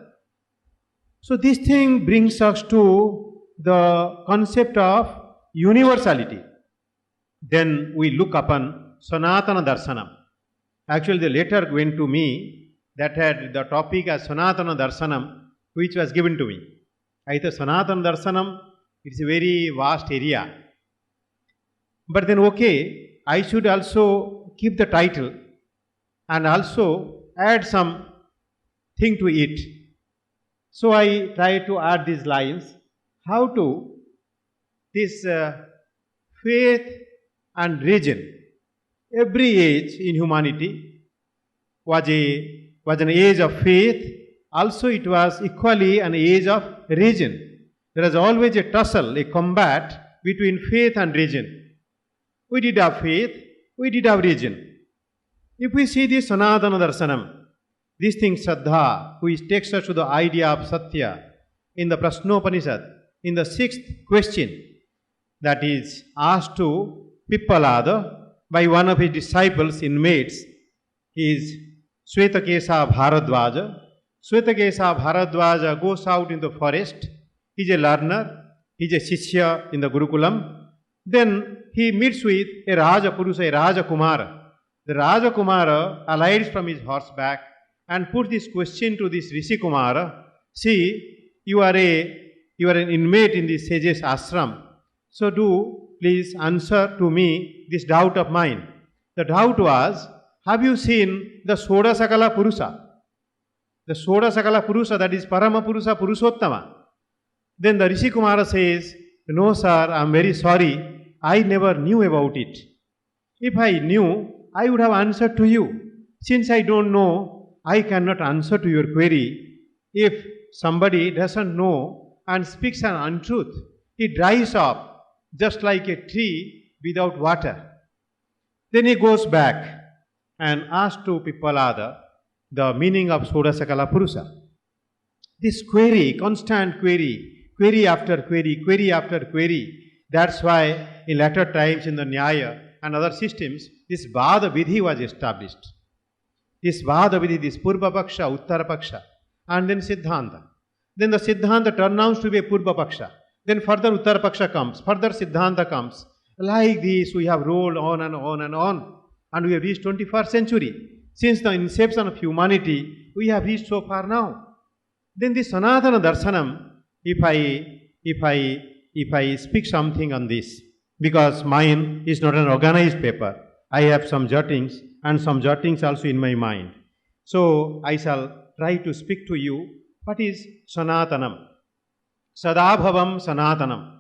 So this thing brings us to the concept of universality. Then we look upon Sanatana Darsanam. Actually, the letter went to me that had the topic as Sanatana Darsanam, which was given to me. I thought Sanatana Darsanam, it's a very vast area. But then, okay, I should also keep the title and also add some thing to it. So I try to add these lines, how to this faith and religion. Every age in humanity was an age of faith, also it was equally an age of religion. There was always a tussle, a combat between faith and religion. We did have faith, we did have religion. If we see this Sanatana Darsanam, this thing Saddha, which takes us to the idea of Satya, in the Prashnopanishad, in the 6th question that is asked to Pippalada by one of his disciples, inmates, he is Svetakesa Bharadwaja. Svetakesa Bharadwaja goes out in the forest. He is a learner, he is a Shishya in the Gurukulam. Then he meets with a Raja Purusa, a Raja Kumara. The Raja Kumara alights from his horseback and puts this question to this Rishi Kumara. See, you are an inmate in this sage's ashram. So do please answer to me this doubt of mine. The doubt was, have you seen the Sodasakala Purusa? The Sodasakala Purusa, that is Parama Purusa Purushottama. Then the Rishi Kumara says, no sir, I am very sorry, I never knew about it. If I knew, I would have answered to you. Since I don't know, I cannot answer to your query. If somebody doesn't know and speaks an untruth, he dries up just like a tree without water. Then he goes back and asks to Pippalada the meaning of Sodasakala Purusa. This query, constant query, query after query, query after query. That's why in later times in the Nyaya and other systems, this Vada Vidhi was established. This Vada Vidhi, this Purva Paksha, Uttara Paksha, and then Siddhanta. Then the Siddhanta turns out to be a Purva Paksha. Then further Uttara Paksha comes, further Siddhanta comes. Like this, we have rolled on and on and on. And we have reached 21st century. Since the inception of humanity, we have reached so far now. Then this Sanatana Darshanam, if I speak something on this, because mine is not an organized paper, I have some jottings and some jottings also in my mind. So I shall try to speak to you what is Sanatanam. Sadabhavam Sanatanam.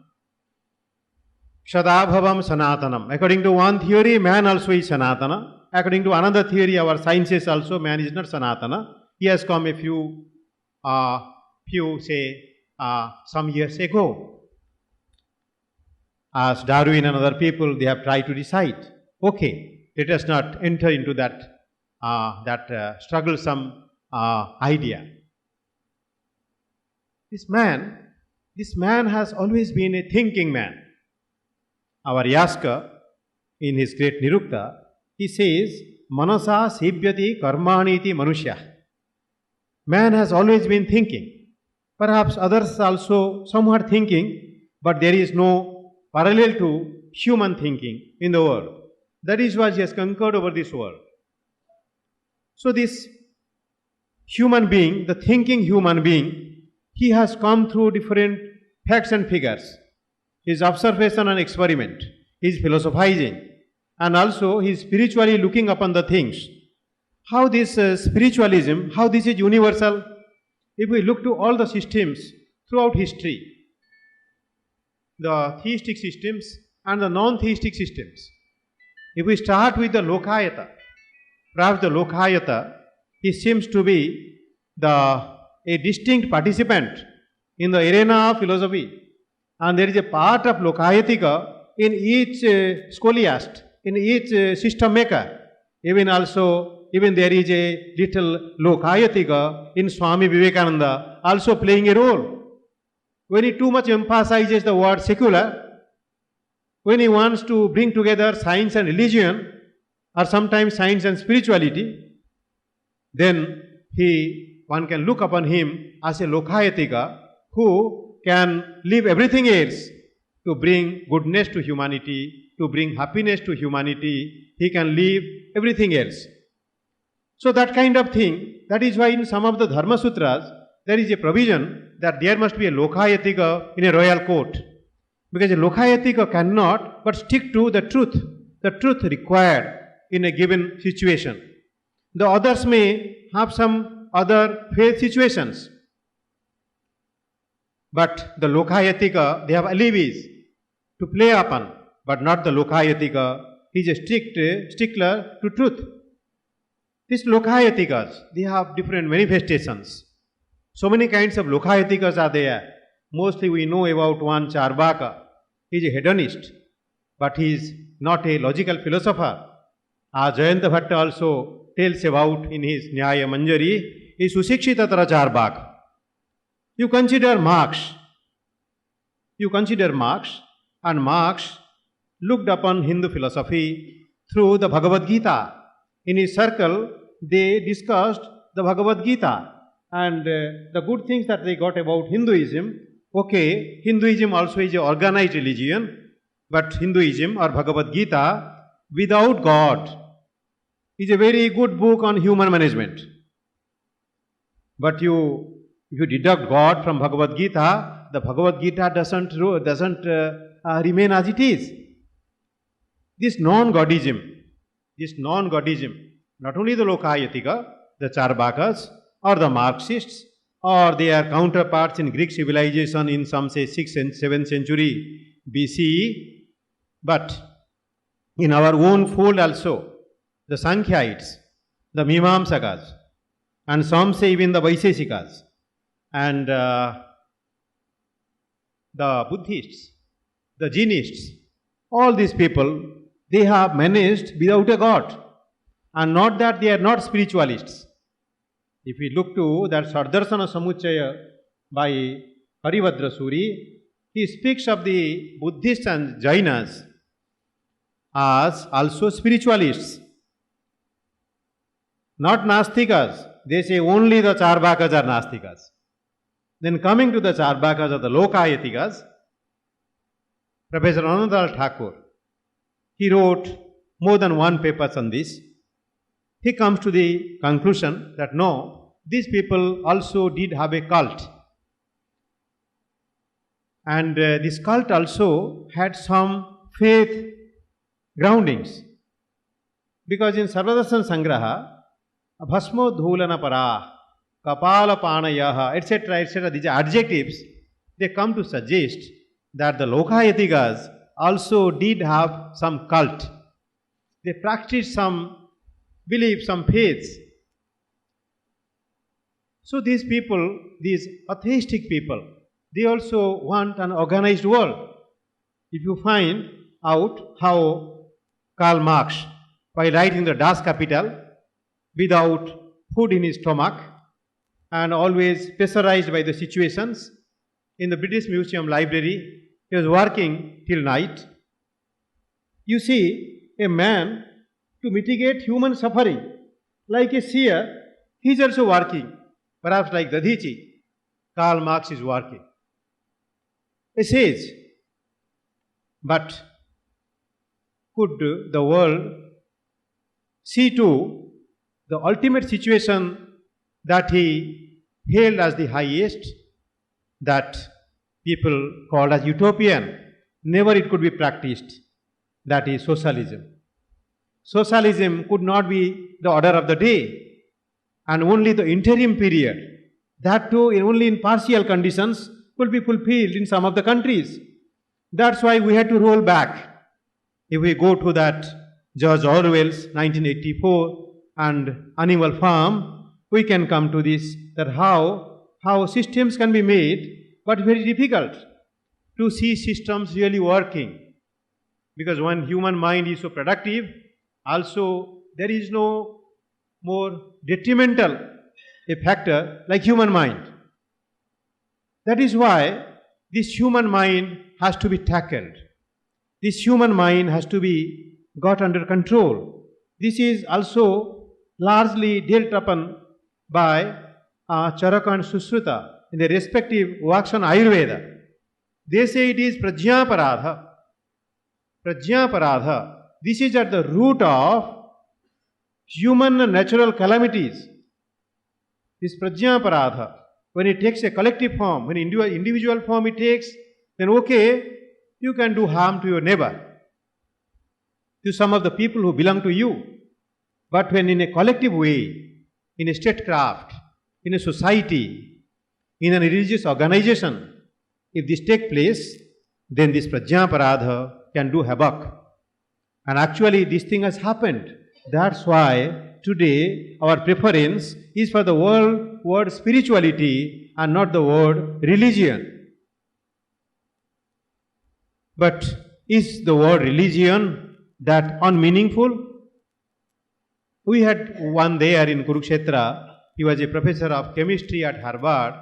Sadabhavam Sanatanam. According to one theory, man also is Sanatana. According to another theory, our sciences also, man is not Sanatana. He has come a few some years ago. As Darwin and other people, they have tried to decide. Okay, let us not enter into that strugglesome idea. This man has always been a thinking man. Our Yaska, in his great Nirukta, he says, Manasa Sevyati Karmaniti Manushya. Man has always been thinking. Perhaps others also somewhat thinking, but there is no parallel to human thinking in the world. That is why he has conquered over this world. So this human being, the thinking human being, he has come through different facts and figures. His observation and experiment, his philosophizing, and also his spiritually looking upon the things. How this spiritualism, how this is universal? If we look to all the systems throughout history, the theistic systems and the non-theistic systems. If we start with the Lokayata, perhaps the Lokayata, he seems to be a distinct participant in the arena of philosophy. And there is a part of Lokayatika in each scholiast, in each system maker. Even there is a little Lokayatika in Swami Vivekananda also playing a role. When he too much emphasizes the word secular, when he wants to bring together science and religion, or sometimes science and spirituality, then one can look upon him as a Lokayatika who can leave everything else to bring goodness to humanity, to bring happiness to humanity. He can leave everything else. So that kind of thing, that is why in some of the Dharma Sutras, there is a provision that there must be a Lokayatika in a royal court. Because a Lokayatika cannot but stick to the truth required in a given situation. The others may have some other faith situations. But the Lokayatika, they have alibis to play upon, but not the Lokayatika. He is a strict stickler to truth. These Lokayatikas, they have different manifestations. So many kinds of Lokayatikas are there. Mostly we know about one Charvaka. He is a hedonist, but he is not a logical philosopher. Jayanta Bhatta also tells about in his Nyaya Manjari, is Susikshitatara Charvaka. You consider Marx, and Marx looked upon Hindu philosophy through the Bhagavad Gita. In his circle, they discussed the Bhagavad Gita and the good things that they got about Hinduism. Okay, Hinduism also is an organized religion, but Hinduism or Bhagavad Gita without God is a very good book on human management. But if you deduct God from Bhagavad Gita, the Bhagavad Gita doesn't remain as it is. This non-Godism, not only the Lokayatika, the Charvakas or the Marxists or their counterparts in Greek civilization in some say 6th and 7th century BCE, but in our own fold also, the Sankhyaites, the Mimamsakas, and some say even the Vaisesikas, and the Buddhists, the Jainists, all these people, they have managed without a God. And not that they are not spiritualists. If we look to that Sardarshana Samuchaya by Haribhadra Suri, he speaks of the Buddhists and Jainas as also spiritualists, not Nastikas. They say only the Charvakas are Nastikas. Then coming to the Charvakas or the Lokayatikas, Professor Anandal Thakur, he wrote more than one paper on this. He comes to the conclusion that no, these people also did have a cult. And this cult also had some faith groundings. Because in Sarvadarshan Sangraha, Bhasmo Dhulana Para, Kapala Panayaha, etc., these adjectives, they come to suggest that the Lokayatikas also did have some cult. They practiced some belief, some faiths. So these people, these atheistic people, they also want an organized world. If you find out how Karl Marx, by writing the Das Kapital, without food in his stomach and always pressurized by the situations, in the British Museum library, he was working till night. You see, a man, to mitigate human suffering, like a seer, he is also working. Perhaps like Dadichi, Karl Marx is working. A sage. But could the world see to the ultimate situation that he hailed as the highest, that people called as utopian, never it could be practiced, that is socialism. Socialism could not be the order of the day, and only the interim period, that too only in partial conditions, could be fulfilled in some of the countries. That's why we had to roll back. If we go to that George Orwell's 1984 and Animal Farm, we can come to this, that how systems can be made, but very difficult to see systems really working. Because when human mind is so productive, also there is no more detrimental a factor like human mind. That is why this human mind has to be tackled. This human mind has to be got under control. This is also largely dealt upon by Charaka and Susruta in their respective works on Ayurveda. They say it is Prajnaparadha. Prajnaparadha. This is at the root of human and natural calamities. This Prajnaparadha. When it takes a collective form, when individual form it takes, then okay, you can do harm to your neighbor, to some of the people who belong to you. But when in a collective way, in a statecraft, in a society, in a religious organization, if this takes place, then this Prajnaparadha can do havoc. And actually this thing has happened. That's why today our preference is for the word spirituality and not the word religion. But is the word religion that unmeaningful? We had one there in Kurukshetra. He was a professor of chemistry at Harvard.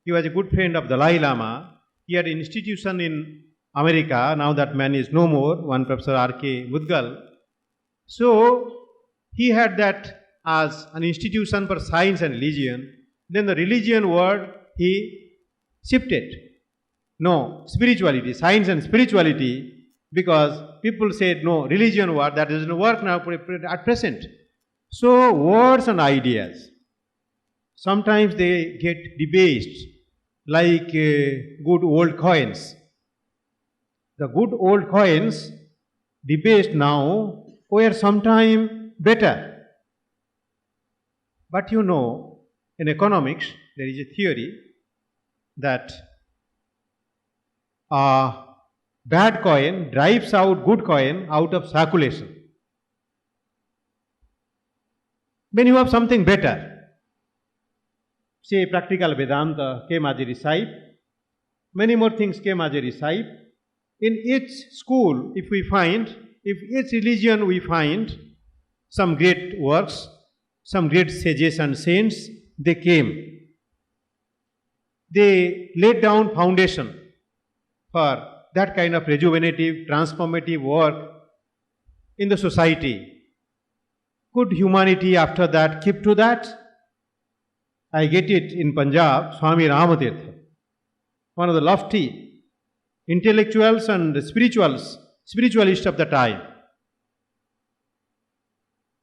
He was a good friend of Dalai Lama. He had an institution in America. Now that man is no more, one Professor R.K. Mudgal. So he had that as an institution for science and religion. Then the religion word he shifted. No, spirituality, science and spirituality, because people said no, religion word, that doesn't work now at present. So words and ideas, sometimes they get debased like good old coins. The good old coins, debased now, were sometime better. But you know, in economics, there is a theory that bad coin drives out good coin out of circulation. When you have something better, say practical Vedanta came as a recipe, many more things came as a recipe. In each school, if each religion we find some great works, some great sages and saints, they came. they laid down foundation for that kind of rejuvenative, transformative work in the society. Could humanity after that keep to that? I get it in Punjab, Swami Ramatirtha, one of the lofty intellectuals and spiritualists of the time.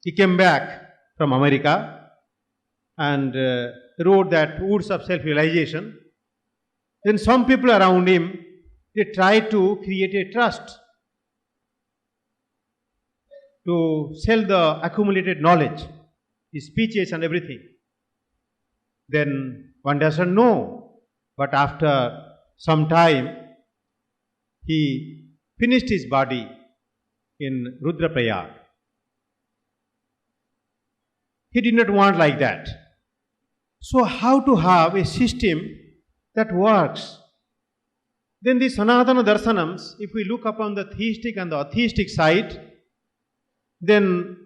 He came back from America and wrote that Woods of Self-Realization. Then some people around him, they tried to create a trust to sell the accumulated knowledge, his speeches and everything. Then one doesn't know, but after some time, he finished his body in Rudraprayag. He did not want like that. So how to have a system that works? Then the Sanatana Darsanams, if we look upon the theistic and the atheistic side, then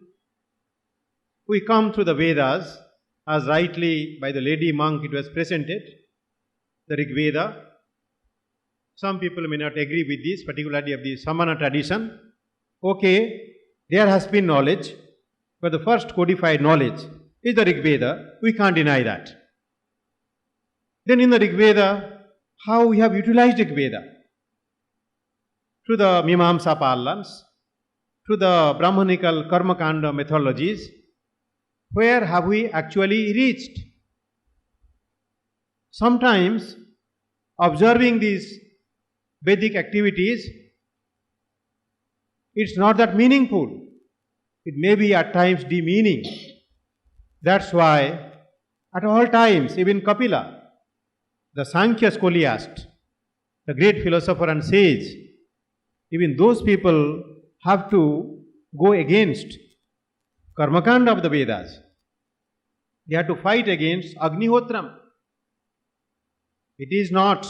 we come through the Vedas, as rightly by the lady monk it was presented, the Rig Veda. Some people may not agree with this, particularly of the Samana tradition. Okay, there has been knowledge, but the first codified knowledge is the Rig Veda. We can't deny that. Then in the Rig Veda, how we have utilized Rig Veda? Through the Mimamsa parlance, through the Brahmanical Karmakanda methodologies, where have we actually reached? Sometimes, observing these Vedic activities, it's not that meaningful. It may be at times demeaning. That's why, at all times, even Kapila, the Sankhya scholiast, the great philosopher and sage, even those people have to go against Karmakanda of the Vedas. They have to fight against Agnihotram. It is not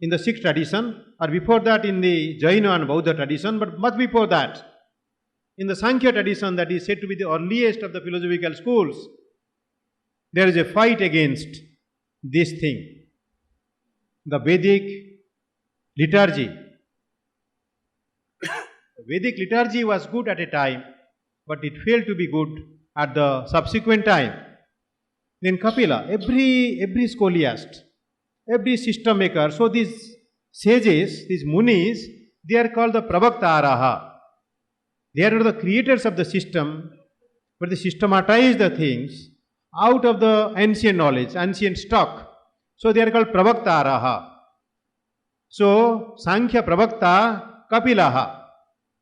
in the Sikh tradition, or before that in the Jaina and Bauddha tradition, but much before that, in the Sankhya tradition that is said to be the earliest of the philosophical schools, there is a fight against this thing. The Vedic liturgy. The Vedic liturgy was good at a time, but it failed to be good at the subsequent time. Then Kapila, every scholiast, every system maker, so these sages, these munis, they are called the Pravaktaraha. They are not the creators of the system, but they systematize the things out of the ancient knowledge, ancient stock. So they are called Pravaktaraha. So Sankhya Pravakta Kapilaha,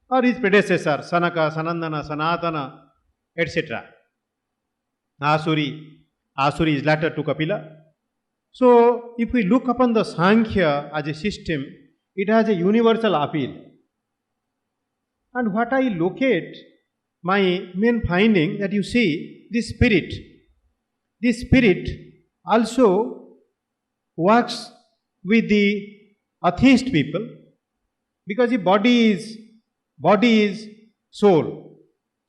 or his predecessor, Sanaka, Sanandana, Sanatana, etc. Asuri is latter to Kapila. So, if we look upon the Sankhya as a system, it has a universal appeal. And what I locate, my main finding, that you see, this spirit also works with the atheist people, because if body is soul,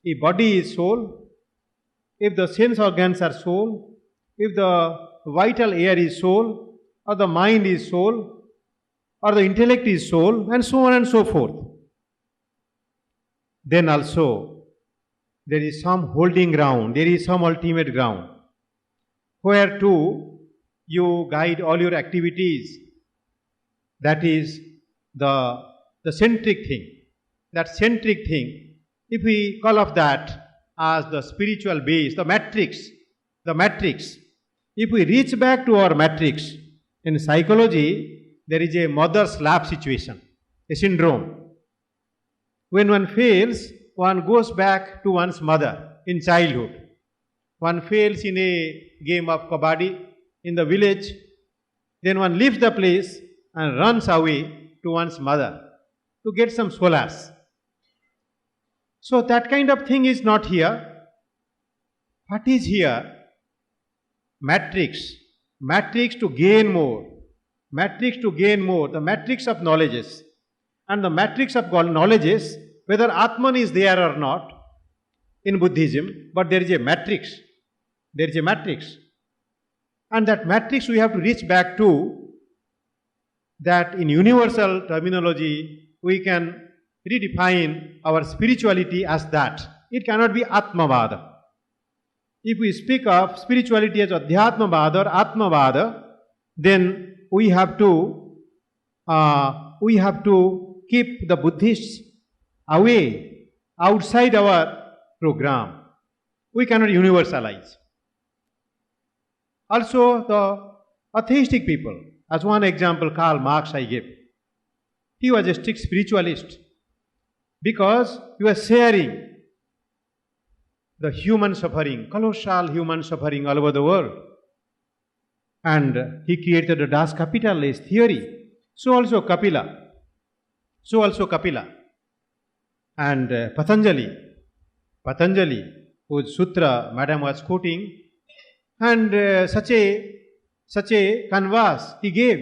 if body is soul, if the sense organs are soul, if the vital air is soul, or the mind is soul, or the intellect is soul, and so on and so forth, then also there is some holding ground, there is some ultimate ground, where to you guide all your activities. That is the centric thing. That centric thing, if we call of that as the spiritual base, the matrix. If we reach back to our matrix, in psychology, there is a mother's lap situation, a syndrome. When one fails, one goes back to one's mother in childhood. One fails in a game of kabaddi in the village, then one leaves the place and runs away to one's mother to get some solace. So that kind of thing is not here. What is here? Matrix to gain more, the matrix of knowledges. And the matrix of knowledges, whether Atman is there or not in Buddhism, but there is a matrix. And that matrix we have to reach back to, that in universal terminology we can redefine our spirituality as that. It cannot be Atmavada. If we speak of spirituality as Adhyatmavada or Atmavada, then we have to keep the Buddhists away, outside our program. We cannot universalize. Also, the atheistic people, as one example, Karl Marx I gave. He was a strict spiritualist because he was sharing the human suffering, colossal human suffering all over the world. And he created the Das Kapital as theory. So also Kapila. And Patanjali, whose sutra Madam was quoting, and such a canvas he gave.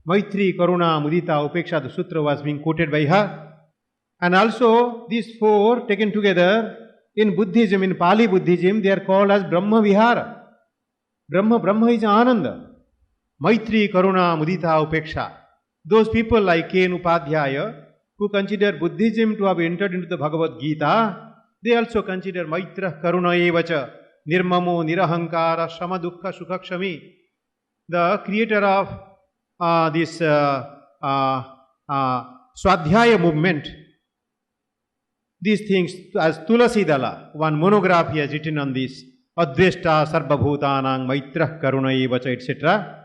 Maitri, Karuna, Mudita, Upeksha, the sutra was being quoted by her. And also these four taken together in Buddhism, in Pali Buddhism, they are called as Brahma Vihara. Brahma is Ananda. Maitri, Karuna, Mudita, Upeksha. Those people like K.N. Upadhyaya, who consider Buddhism to have entered into the Bhagavad Gita, they also consider Maitra, Karuna Evacha, Nirmamo, Nirahankara, Shama Dukkha, Sukhakshami. The creator of this Swadhyaya movement, these things, as Tulasi Dala, one monograph he has written on this, Adveshta, Sarvabhutanang, Maitra, Karuna Evacha, etc.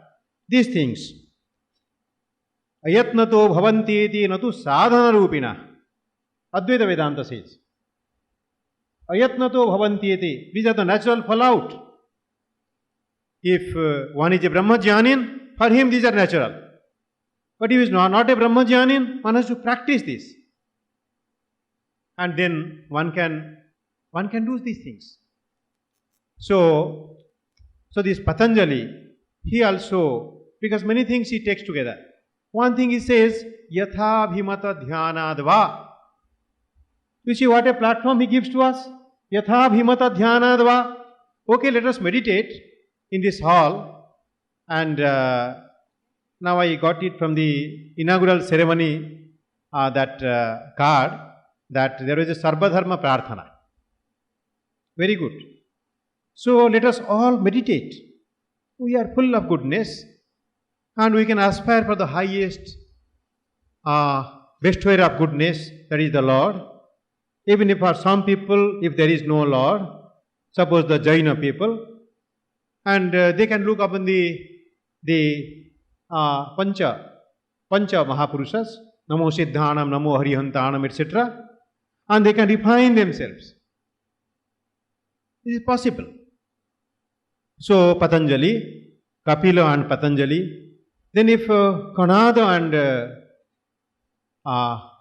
These things. Ayatnato bhavantiti natu sadhana rupina. Advaita Vedanta says. Ayatnato bhavantiti. These are the natural fallout. If one is a Brahmajnanin, for him these are natural. But if he is not a Brahmajnanin, one has to practice this. And then one can do these things. So this Patanjali, he also, because many things he takes together. One thing he says, Yatha Bhimata Dhyanadva. You see what a platform he gives to us? Yatha Bhimata Dhyanadva. Okay, let us meditate in this hall. And now I got it from the inaugural ceremony, that card, that there is a Sarvadharma Prarthana. Very good. So let us all meditate. We are full of goodness. And we can aspire for the highest bestower of goodness, that is the Lord. Even if for some people, if there is no Lord, suppose the Jaina people, and they can look upon the Pancha Mahapurushas, Namo Siddhanam, Namo Harihantanam, etc. And they can refine themselves. This is possible. So Patanjali, Kapila and Patanjali. Then if Kanada and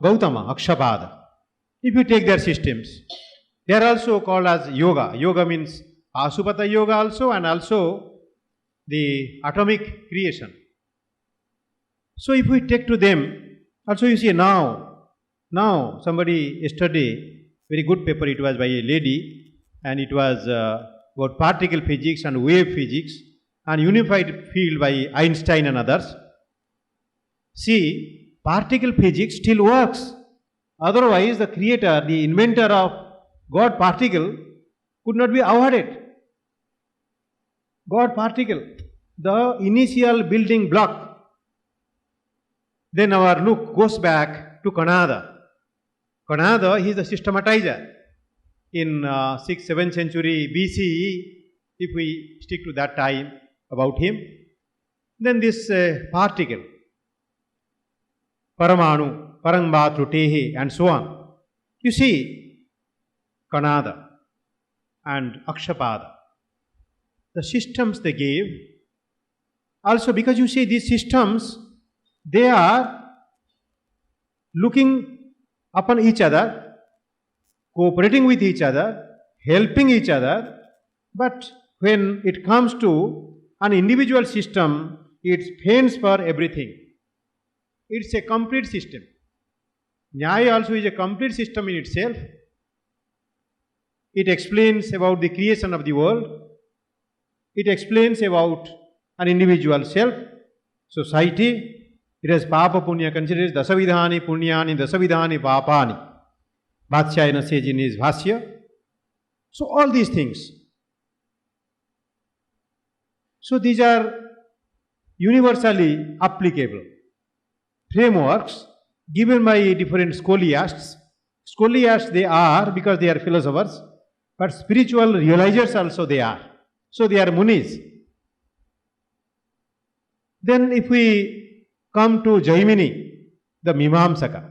Gautama, Akshapada, if you take their systems, they are also called as yoga. Yoga means Asupata yoga also, and also the atomic creation. So if we take to them, also you see now somebody yesterday, very good paper, it was by a lady, and it was about particle physics and wave physics, and unified field by Einstein and others. See, particle physics still works. Otherwise, the creator, the inventor of God particle could not be awarded. God particle, the initial building block. Then our look goes back to Kanada. Kanada, he is the systematizer. In 6th, 7th century BCE, if we stick to that time, about him, then this particle, Paramanu, Parangmatrutehe, and so on. You see, Kanada and Akshapada, the systems they gave, also because you see these systems, they are looking upon each other, cooperating with each other, helping each other, but when it comes to an individual system, it fends for everything. It's a complete system. Nyaya also is a complete system in itself. It explains about the creation of the world. it explains about an individual self, society. It has Papa Punya considers Dasavidhani Punyani, Dasavidhani Papani. Bhatsyayana says in his Bhashya. So all these things. So these are universally applicable frameworks given by different scholiasts. Scholiasts they are because they are philosophers, but spiritual realizers also they are. So they are munis. Then if we come to Jaimini, the Mimamsaka,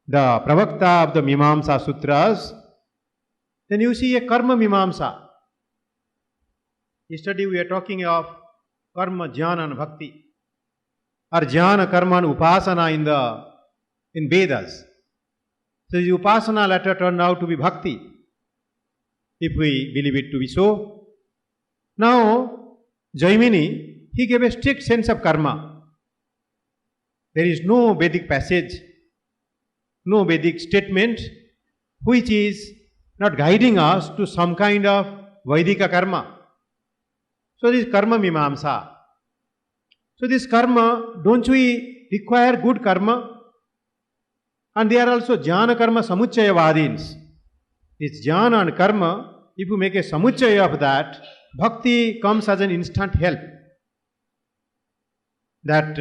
the Pravakta of the Mimamsa Sutras, then you see a Karma Mimamsa. Yesterday we are talking of Karma, Jnana and Bhakti, or Jnana, Karma and Upasana in Vedas. So the Upasana later turned out to be Bhakti, if we believe it to be so. Now, Jaimini, he gave a strict sense of karma. There is no Vedic passage, no Vedic statement which is not guiding us to some kind of Vaidika karma. So this karma mimamsa. So this karma, don't we require good karma? And there are also jnana karma samuchaya vadins. This jnana and karma, if you make a samuchaya of that, bhakti comes as an instant help. That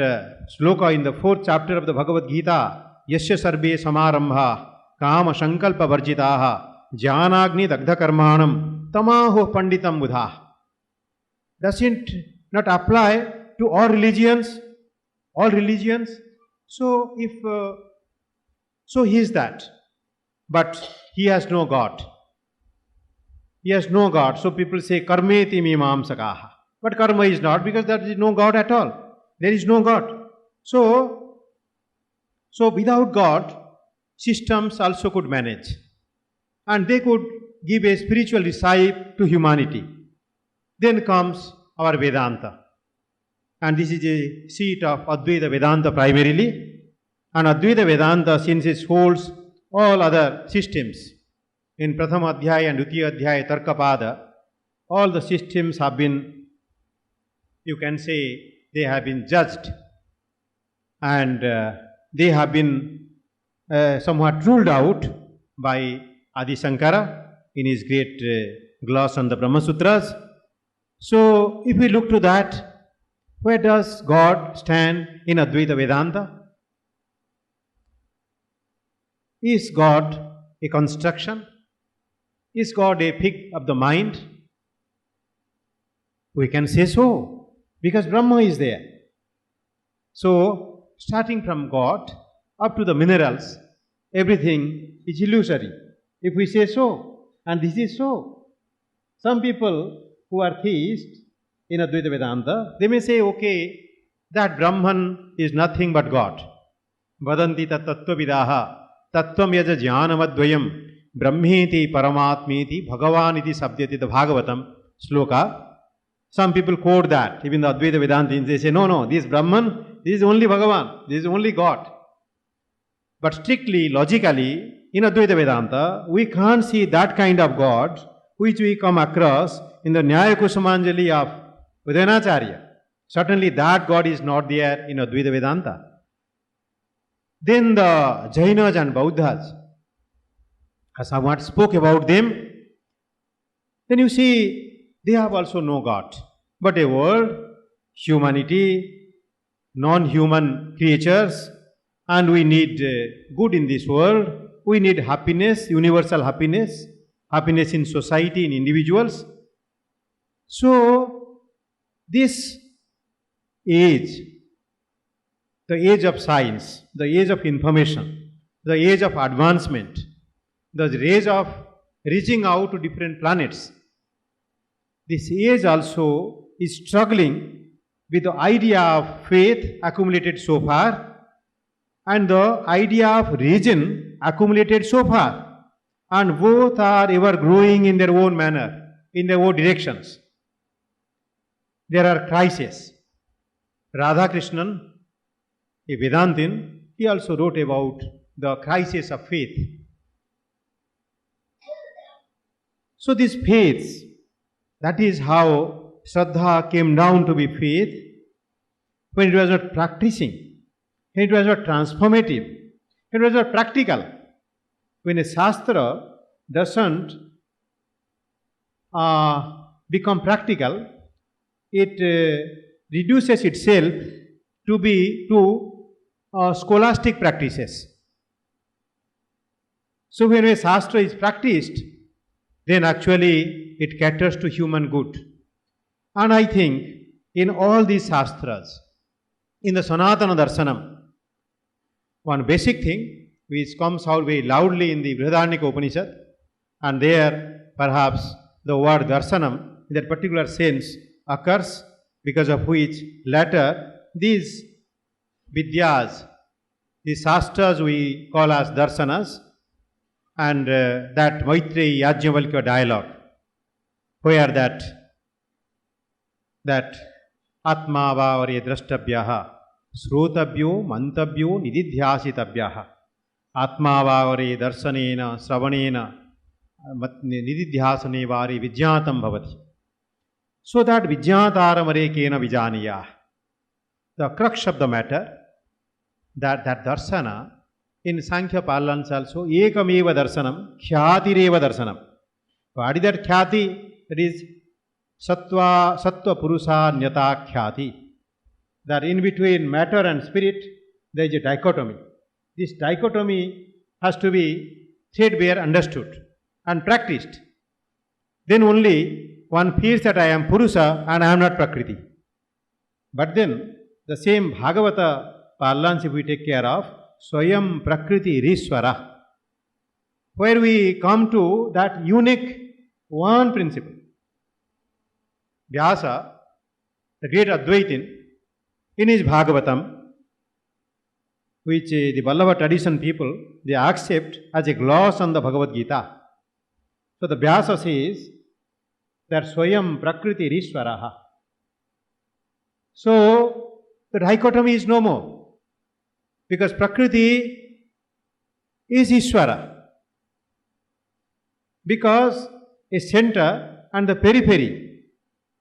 sloka in the 4th chapter of the Bhagavad Gita, Yasya sarbe samarambha kama sankalpa varjitaha jnanagni dagdha karmanam tamaho panditam buddha. Does it not apply to all religions? All religions? So if so he is that. But he has no God. He has no God. So people say karmeti mimamsakaha. But karma is not, because there is no God at all. There is no God. So without God, systems also could manage. And they could give a spiritual recipe to humanity. Then comes our Vedanta. And this is a seat of Advaita Vedanta primarily. And Advaita Vedanta, since it holds all other systems, in Prathama Adhyaya and Dutiya Adhyaya Tarkapada, all the systems have been, you can say, they have been judged, and they have been somewhat ruled out by Adi Shankara in his great gloss on the Brahma Sutras. So, if we look to that, where does God stand in Advaita Vedanta? Is God a construction? Is God a fig of the mind? We can say so, because Brahma is there. So, starting from God up to the minerals, everything is illusory, if we say so. And this is so. Some people who are theists in Advaita Vedanta, they may say, okay, that Brahman is nothing but God. Vadanti tat tattva vidaha tattvam yaja jnanamadvayam brahmeti paramatmeti bhagavaniti sabdyati, the Bhagavatam sloka. Some people quote that, even the Advaita Vedantins, they say, no, this Brahman, this is only Bhagavan, this is only God. But strictly, logically, in Advaita Vedanta, we can't see that kind of God which we come across in the Nyaya Kusumanjali of Udayanacharya. Certainly that God is not there in Advaita Vedanta. Then the Jainas and Bauddhas, as I somewhat spoke about them, then you see, they have also no God, but a world, humanity, non-human creatures, and we need good in this world. We need happiness, universal happiness, happiness in society, in individuals. So, this age, the age of science, the age of information, the age of advancement, the age of reaching out to different planets, this age also is struggling with the idea of faith accumulated so far and the idea of reason accumulated so far, and both are ever growing in their own manner, in their own directions. There are crises. Radhakrishnan, a Vedantin, he also wrote about the crisis of faith. So these faiths, that is how Shraddha came down to be faith, when it was not practicing, when it was not transformative, when it was not practical, when a Shastra doesn't become practical, it reduces itself to scholastic practices. So when a Shastra is practiced, then actually it caters to human good. And I think in all these Shastras, in the Sanatana Darshanam, one basic thing which comes out very loudly in the Brihadaranyaka Upanishad, and there perhaps the word Darshanam in that particular sense occurs, because of which later these Vidyas, these Shastras we call as Darshanas, and that Maitreyi Yajnavalkya dialogue, where that Atma Vavare Drashtabhyaha Srotabhyo Mantabhyo Nididhyasitabhyaha Atma Vavare Darsanena Sravanena Nididhyasane Vari Vijnatam Bhavati. So that Vijnataramare Kena Vijaniya. The crux of the matter, that Darshana, in Sankhya parlance also, Ekameva Darshanam, Khyatireva Darshanam. What is that Khyati? That is Sattva Purusa Nyata Khyati. That in between matter and spirit, there is a dichotomy. This dichotomy has to be threadbare understood and practiced. Then only one feels that I am Purusa and I am not Prakriti. But then the same Bhagavata parlance, if we take care of, Swayam Prakriti Rishwara, where we come to that unique one principle. Vyasa, the great Advaitin, in his Bhagavatam, which the Vallabha tradition people, they accept as a gloss on the Bhagavad Gita. So the Vyasa says that Swayam Prakriti Rishwaraha. So the dichotomy is no more, because Prakriti is Ishvara. Because a center and the periphery,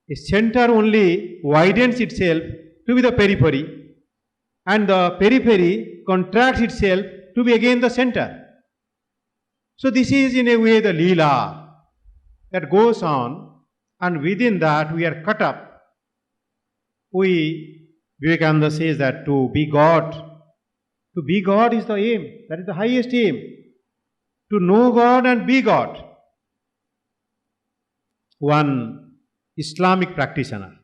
a center only widens itself to be the periphery, and the periphery contracts itself to be again the center. So this is in a way the Leela that goes on, and within that we are cut up. Vivekananda says that to be God is the aim, that is the highest aim. To know God and be God. One Islamic practitioner.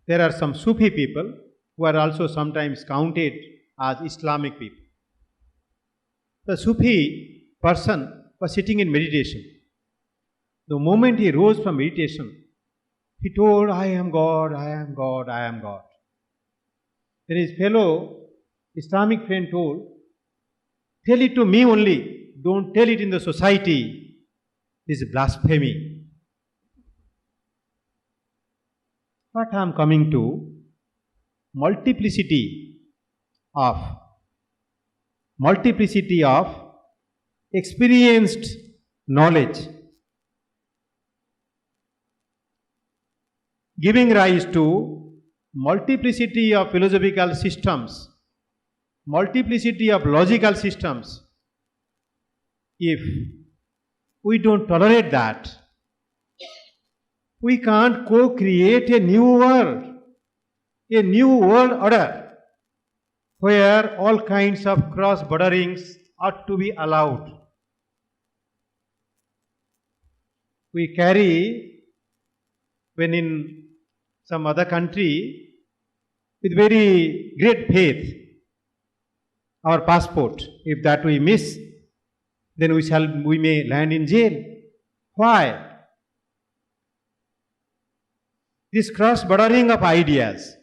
There are some Sufi people who are also sometimes counted as Islamic people. The Sufi person was sitting in meditation. The moment he rose from meditation, he told, I am God, I am God, I am God. Then his fellow Islamic friend told, tell it to me only, don't tell it in the society. This is blasphemy. What I am coming to, multiplicity of experienced knowledge giving rise to multiplicity of philosophical systems, multiplicity of logical systems. If we don't tolerate that, we can't co-create a new world order, where all kinds of cross-borderings ought to be allowed. We carry, when in some other country, with very great faith, our passport. If that we miss, then we may land in jail. Why? This cross-bordering of ideas.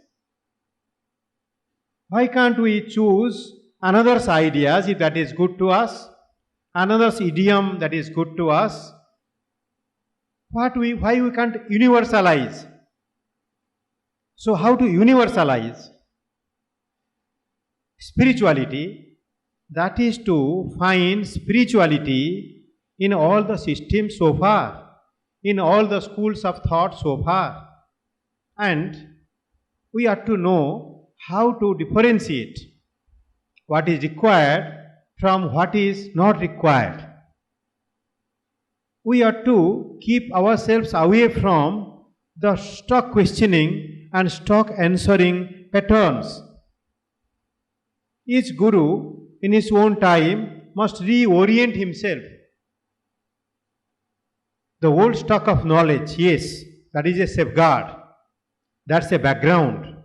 Why can't we choose another's ideas if that is good to us, another's idiom that is good to us? Why we can't universalize? So how to universalize? Spirituality, that is to find spirituality in all the systems so far. in all the schools of thought so far. And we are to know how to differentiate what is required from what is not required. We are to keep ourselves away from the stock questioning and stock answering patterns. Each guru in his own time must reorient himself. The old stock of knowledge, yes, that is a safeguard, that's a background.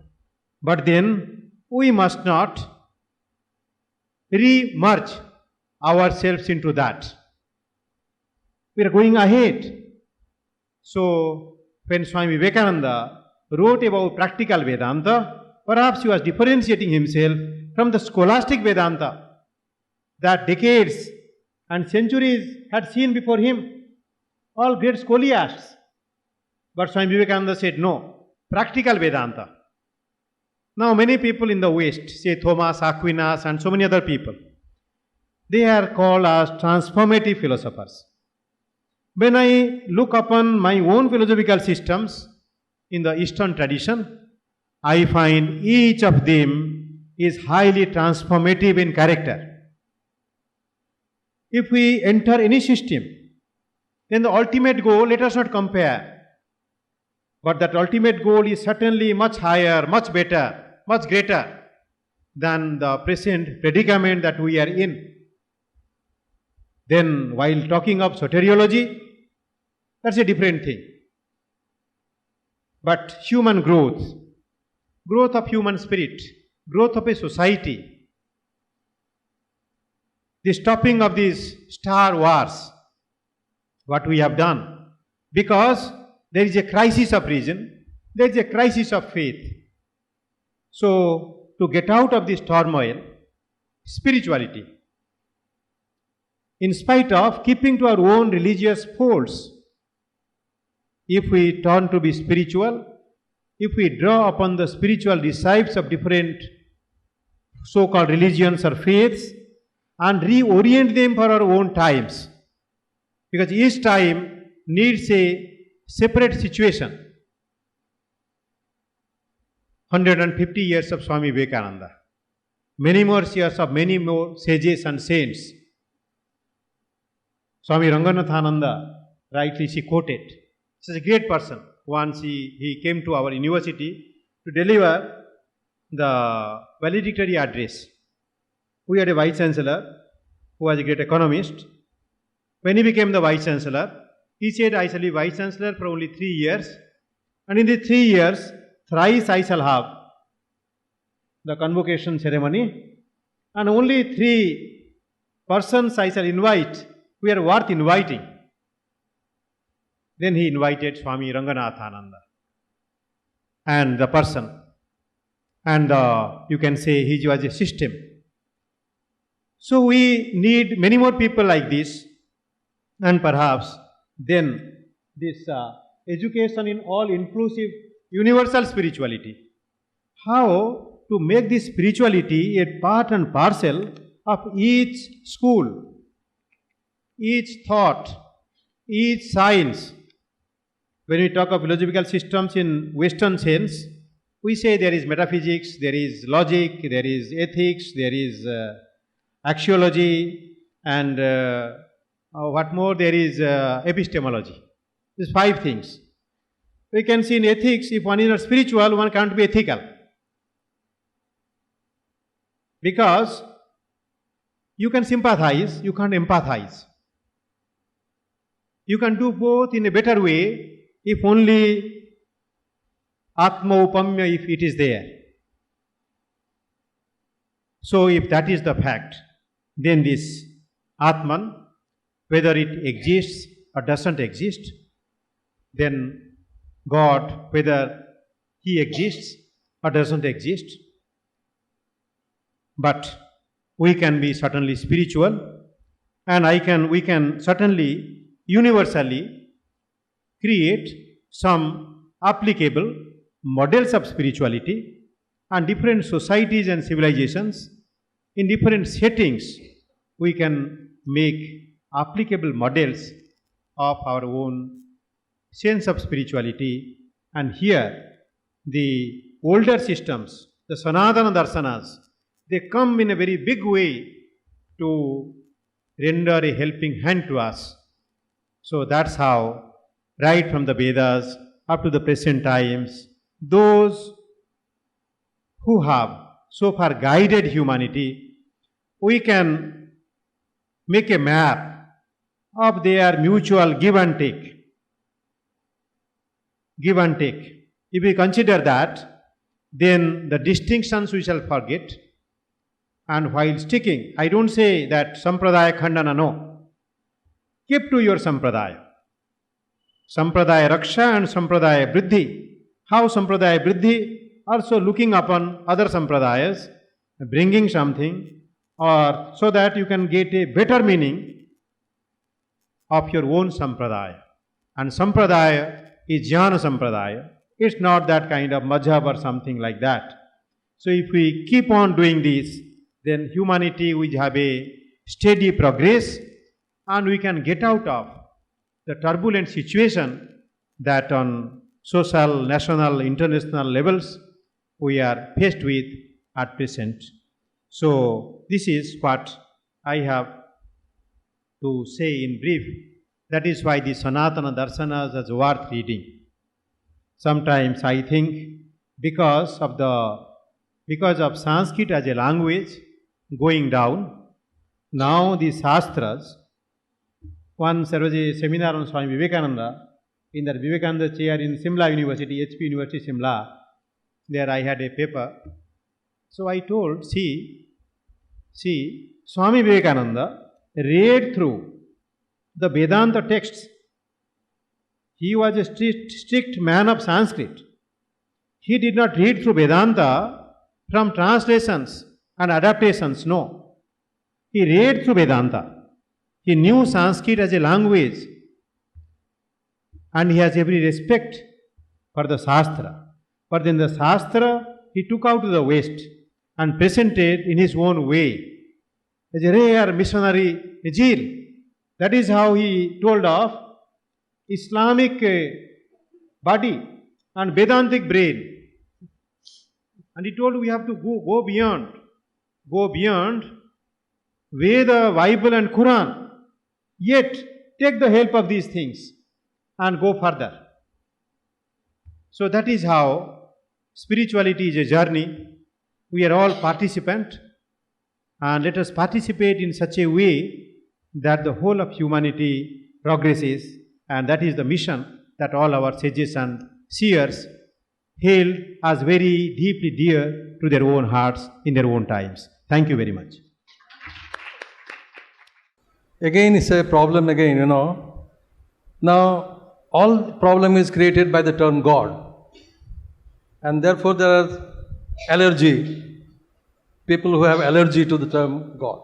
But then we must not re-merge ourselves into that. We are going ahead. So, when Swami Vivekananda wrote about practical Vedanta, perhaps he was differentiating himself from the scholastic Vedanta that decades and centuries had seen before him, all great scholiasts. But Swami Vivekananda said, no, practical Vedanta. Now many people in the West, say Thomas Aquinas and so many other people, they are called as transformative philosophers. When I look upon my own philosophical systems in the Eastern tradition, I find each of them is highly transformative in character. If we enter any system, then the ultimate goal, let us not compare. But that ultimate goal is certainly much higher, much better, much greater than the present predicament that we are in. Then, while talking of soteriology, that's a different thing. But human growth, growth of human spirit, growth of a society, the stopping of these star wars, what we have done, because there is a crisis of reason, there is a crisis of faith. So, to get out of this turmoil, spirituality, in spite of keeping to our own religious folds, if we turn to be spiritual, if we draw upon the spiritual recipes of different so-called religions or faiths and reorient them for our own times, because each time needs a separate situation. 150 years of Swami Vivekananda, many more years of many more sages and saints. Swami Ranganathananda, rightly she quoted, he is a great person. Once he came to our university to deliver the valedictory address. We had a vice chancellor who was a great economist. When he became the vice chancellor, he said, I shall be vice chancellor for only 3 years, and in the 3 years, thrice I shall have the convocation ceremony, and only 3 persons I shall invite who are worth inviting. Then he invited Swami Ranganathananda and the person, and you can say he was a system. So we need many more people like this, and perhaps then this education in all inclusive universal spirituality. How to make this spirituality a part and parcel of each school, each thought, each science. When we talk of philosophical systems in Western sense, we say there is metaphysics, there is logic, there is ethics, there is axiology, and what more, there is epistemology. These 5 things. We can see in ethics, if one is not spiritual, one can't be ethical. Because you can sympathize, you can't empathize. You can do both in a better way if only Atma Upamya, if it is there. So if that is the fact, then this Atman, whether it exists or doesn't exist, then God, whether He exists or doesn't exist, but we can be certainly spiritual, and we can certainly universally create some applicable models of spirituality, and different societies and civilizations in different settings we can make applicable models of our own sense of spirituality. And here, the older systems, the Sanatana Darsanas, they come in a very big way to render a helping hand to us. So that's how, right from the Vedas up to the present times, those who have so far guided humanity, we can make a map of their mutual give and take. Give and take. If we consider that, then the distinctions we shall forget. And while sticking, I don't say that Sampradaya Khandana, no. Keep to your Sampradaya. Sampradaya Raksha and Sampradaya Vriddhi. How Sampradaya Vriddhi? Also looking upon other Sampradayas, bringing something, or so that you can get a better meaning of your own Sampradaya. And Sampradaya is Jnana Sampradaya. It's not that kind of madhab or something like that. So if we keep on doing this, then humanity will have a steady progress and we can get out of the turbulent situation that on social, national, international levels we are faced with at present. So this is what I have to say in brief. That is why the Sanatana Darsanas is worth reading. Sometimes I think because of Sanskrit as a language going down, now the Shastras, once there was a seminar on Swami Vivekananda, in the Vivekananda chair in Simla University, HP University Simla, there I had a paper. So I told, see, Swami Vivekananda read through the Vedanta texts. He was a strict man of Sanskrit. He did not read through Vedanta from translations and adaptations, no. He read through Vedanta. He knew Sanskrit as a language and he has every respect for the Shastra. But then the Shastra he took out to the West and presented in his own way as a rare missionary zeal. That is how he told of Islamic body and Vedantic brain. And he told we have to go beyond Veda, Bible and Quran. Yet take the help of these things and go further. So that is how spirituality is a journey. We are all participants and let us participate in such a way that the whole of humanity progresses, and that is the mission that all our sages and seers held as very deeply dear to their own hearts in their own times. Thank you very much. Again, it's a problem again, Now, all problem is created by the term God. And therefore there are people who have allergy to the term God.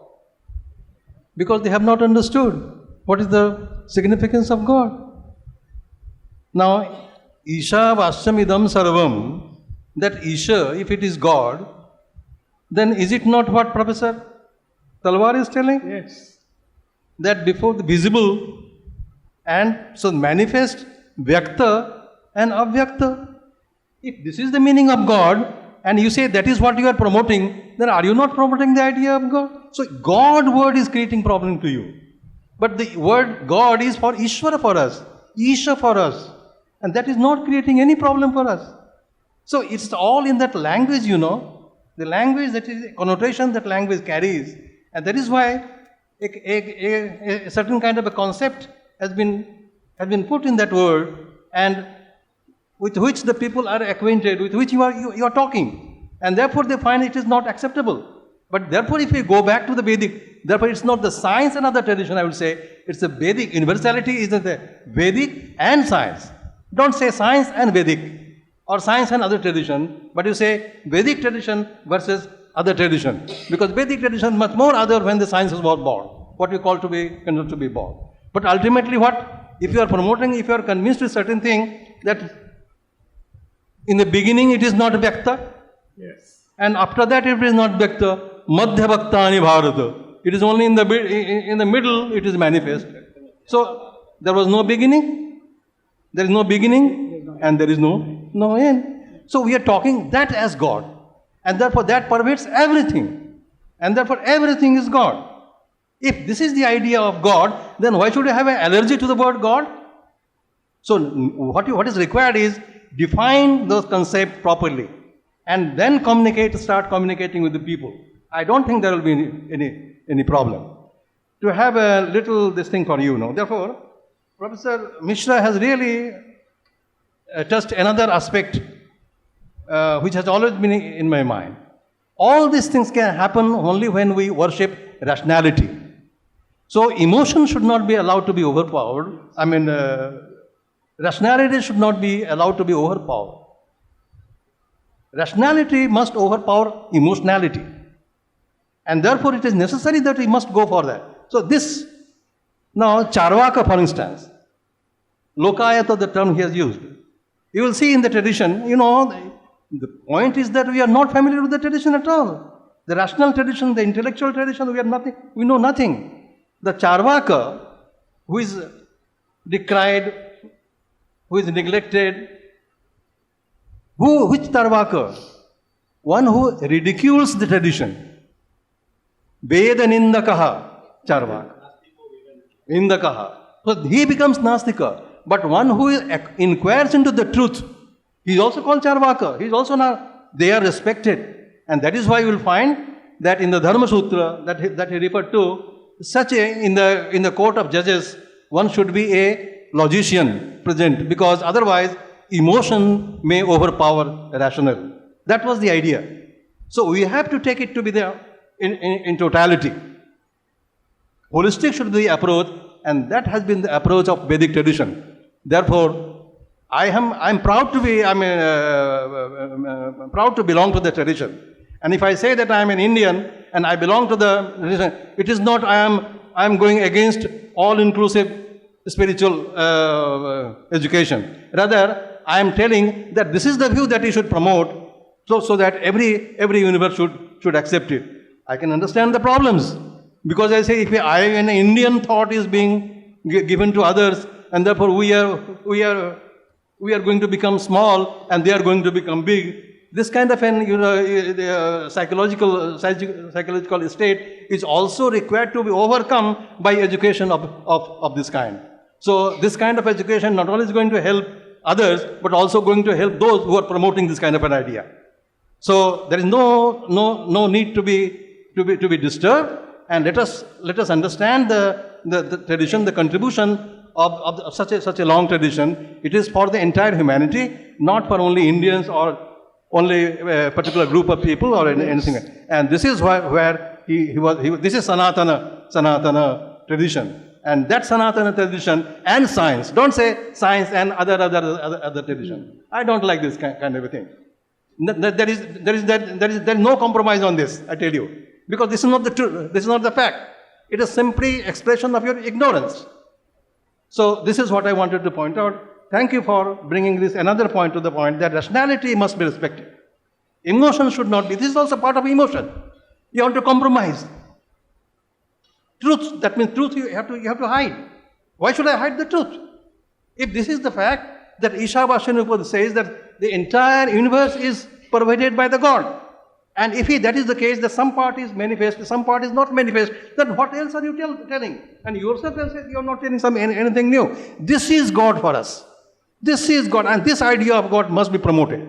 Because they have not understood what is the significance of God. Now, Isha Vasyamidam Sarvam, that Isha, if it is God, then is it not what Professor Talwar is telling? Yes. That before the visible and so manifest, Vyakta and Avyakta. If this is the meaning of God and you say that is what you are promoting, then are you not promoting the idea of God? So God word is creating problem to you. But the word God is for Ishvara for us, Isha for us. And that is not creating any problem for us. So it's all in that language, the language, that is a connotation that language carries. And that is why a certain kind of a concept has been put in that word, and with which the people are acquainted, with which you are talking. And therefore they find it is not acceptable. But therefore if we go back to the Vedic, therefore it's not the science and other tradition, I would say, it's the Vedic. Universality is the Vedic and science. Don't say science and Vedic or science and other tradition, but you say Vedic tradition versus other tradition. Because Vedic tradition is much more other when the science was born, what we call to be born. But ultimately what? If you are promoting, if you are convinced with certain thing that in the beginning it is not Vyakta, Yes. and after that it is not Vyakta, Madhya Bhaktani Bharata. It is only in the middle it is manifest. So there was no beginning There is no beginning and there is no end. So we are talking that as God. And therefore that pervades everything. And therefore everything is God. If this is the idea of God, then why should you have an allergy to the word God? So what is required is define those concepts properly and then start communicating with the people. I don't think there will be any problem. To have a little this thing for you now. Therefore, Professor Mishra has really touched another aspect which has always been in my mind. All these things can happen only when we worship rationality. So emotion should not be allowed to be overpowered. Rationality should not be allowed to be overpowered. Rationality must overpower emotionality. And therefore it is necessary that we must go for that. So this, now Charvaka for instance, Lokayata, the term he has used. You will see in the tradition, the point is that we are not familiar with the tradition at all. The rational tradition, the intellectual tradition, we know nothing. The Charvaka, who is decried, who is neglected, which Charvaka? One who ridicules the tradition. Veda nindakaha, Charvaka. Nindakaha. So he becomes Nastika. But one who inquires into the truth, he is also called Charvaka. He is also not, they are respected. And that is why you will find that in the Dharma Sutra that he referred to, in the court of judges, one should be a logician present, because otherwise emotion may overpower rational. That was the idea. So we have to take it to be there in totality. Holistic should be the approach, and that has been the approach of Vedic tradition. Therefore, I am proud to be proud to belong to the tradition. And if I say that I am an Indian and I belong to the tradition, it is not I am going against all-inclusive spiritual education. Rather, I am telling that this is the view that we should promote, so that every universe should accept it. I can understand the problems, because I say if an Indian thought is being given to others, and therefore we are going to become small and they are going to become big. This kind of an psychological state is also required to be overcome by education of this kind. So this kind of education not only is going to help others, but also going to help those who are promoting this kind of an idea. So there is no need to be disturbed, and let us understand the tradition, the contribution of such a long tradition. It is for the entire humanity, not for only Indians or only a particular group of people or anything. And this is where this is Sanatana tradition. And that Sanatana tradition and science, don't say science and other tradition. I don't like this kind of a thing. There is no compromise on this, I tell you. Because this is not the truth, this is not the fact. It is simply expression of your ignorance. So this is what I wanted to point out. Thank you for bringing this another point to the point that rationality must be respected. Emotion should not be. This is also part of emotion. You have to compromise. Truth, that means truth you have to hide. Why should I hide the truth? If this is the fact that Ishavasya Upanishad says that the entire universe is pervaded by the God. And if that is the case, that some part is manifest, some part is not manifest, then what else are you telling? And yourself said you are not telling anything new. This is God for us. This is God, and this idea of God must be promoted.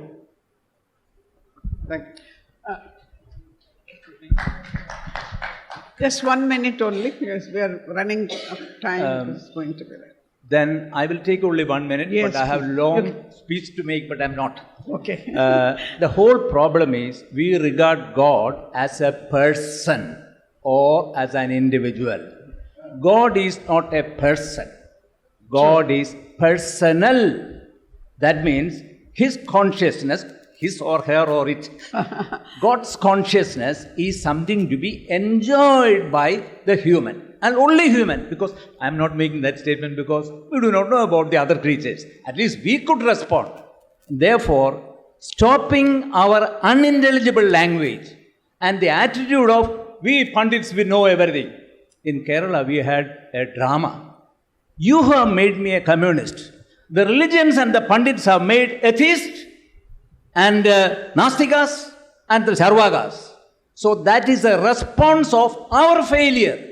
Thank you. Just 1 minute only, because we are running out of time. It's going to be there. Then I will take only 1 minute, Yes, but I have please. long speech to make, but I am not. Okay. The whole problem is we regard God as a person or as an individual. God is not a person. God is personal. That means his consciousness, his or her or it, God's consciousness is something to be enjoyed by the human. And only human, because I am not making that statement because we do not know about the other creatures. At least we could respond. Therefore, stopping our unintelligible language and the attitude of we Pandits, we know everything. In Kerala, we had a drama. You have made me a communist. The religions and the Pandits have made atheists and Nastikas and the Charvakas. So that is a response of our failure.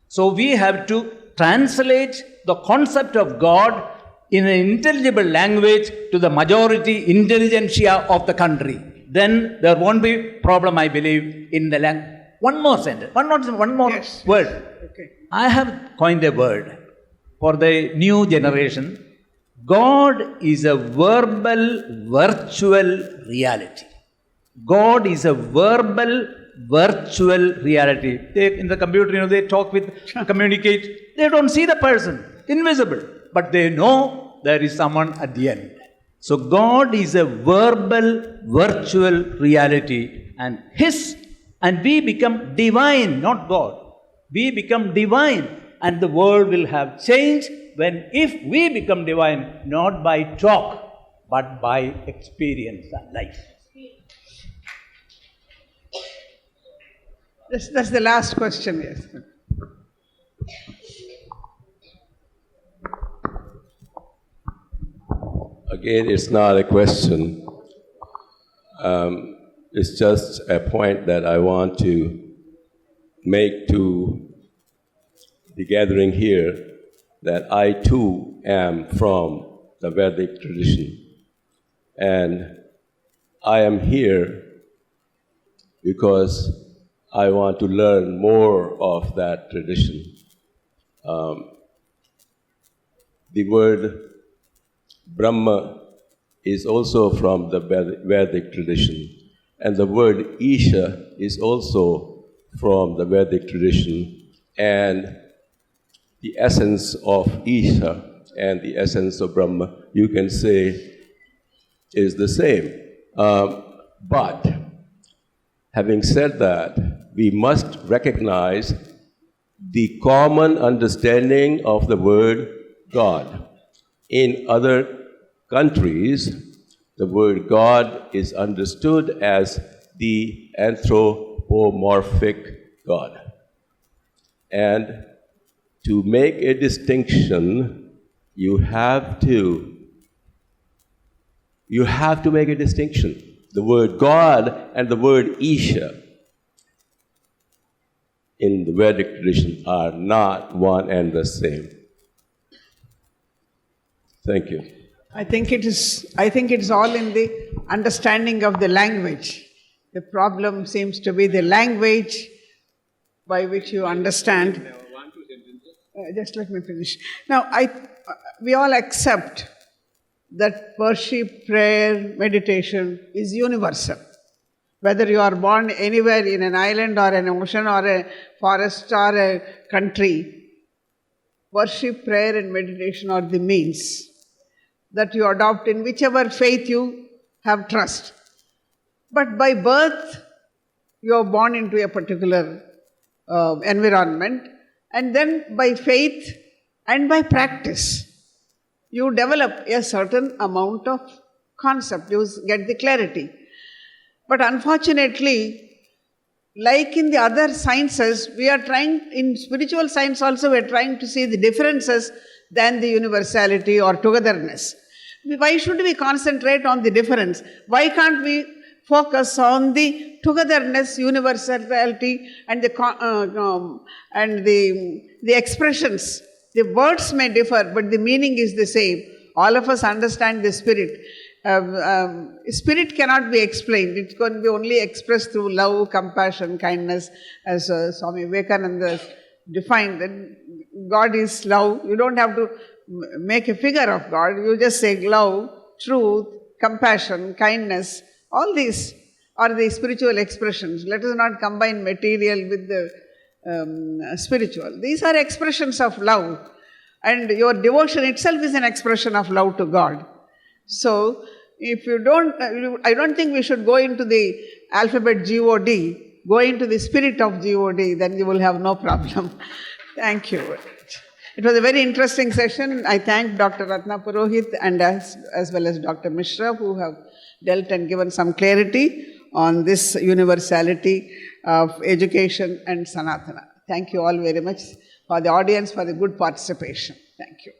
So we have to translate the concept of God in an intelligible language to the majority intelligentsia of the country. Then there won't be problem, I believe, in the language. One more sentence, one more Yes. word. Okay. I have coined a word for the new generation. God is a verbal, virtual reality. God is a verbal, virtual reality. In the computer, they talk with, communicate. They don't see the person, invisible, but they know there is someone at the end. So God is a verbal, virtual reality, and we become divine, not God. We become divine, and the world will have changed if we become divine, not by talk, but by experience and life. That's the last question, yes. Again, it's not a question. It's just a point that I want to make to the gathering here, that I too am from the Vedic tradition. And I am here because I want to learn more of that tradition. The word Brahma is also from the Vedic tradition, and the word Isha is also from the Vedic tradition, and the essence of Isha and the essence of Brahma, you can say, is the same. But having said that, we must recognize the common understanding of the word God. In other countries, the word God is understood as the anthropomorphic God. And to make a distinction, you have to make a distinction. The word God and the word Isha in the Vedic tradition are not one and the same. Thank you. I think it is all in the understanding of the language. The problem seems to be the language by which you understand. Just let me finish. Now, we all accept that worship, prayer, meditation is universal. Whether you are born anywhere in an island or an ocean or a forest or a country, worship, prayer and meditation are the means that you adopt in whichever faith you have trust. But by birth, you are born into a particular environment, and then by faith and by practice, you develop a certain amount of concept, you get the clarity. But unfortunately, like in the other sciences, in spiritual science also, we are trying to see the differences than the universality or togetherness. Why should we concentrate on the difference? Why can't we focus on the togetherness, universality, and the expressions? The words may differ, but the meaning is the same. All of us understand the spirit. Spirit cannot be explained. It's going to be only expressed through love, compassion, kindness, as Swami Vivekananda defined that God is love. You don't have to make a figure of God. You just say love, truth, compassion, kindness. All these are the spiritual expressions. Let us not combine material with the spiritual. These are expressions of love. And your devotion itself is an expression of love to God. So, if you don't, I don't think we should go into the alphabet G-O-D, go into the spirit of G-O-D, then you will have no problem. Thank you. It was a very interesting session. I thank Dr. Ratna Purohit and as well as Dr. Mishra, who have dealt and given some clarity on this universality of education and Sanatana. Thank you all very much for the audience, for the good participation. Thank you.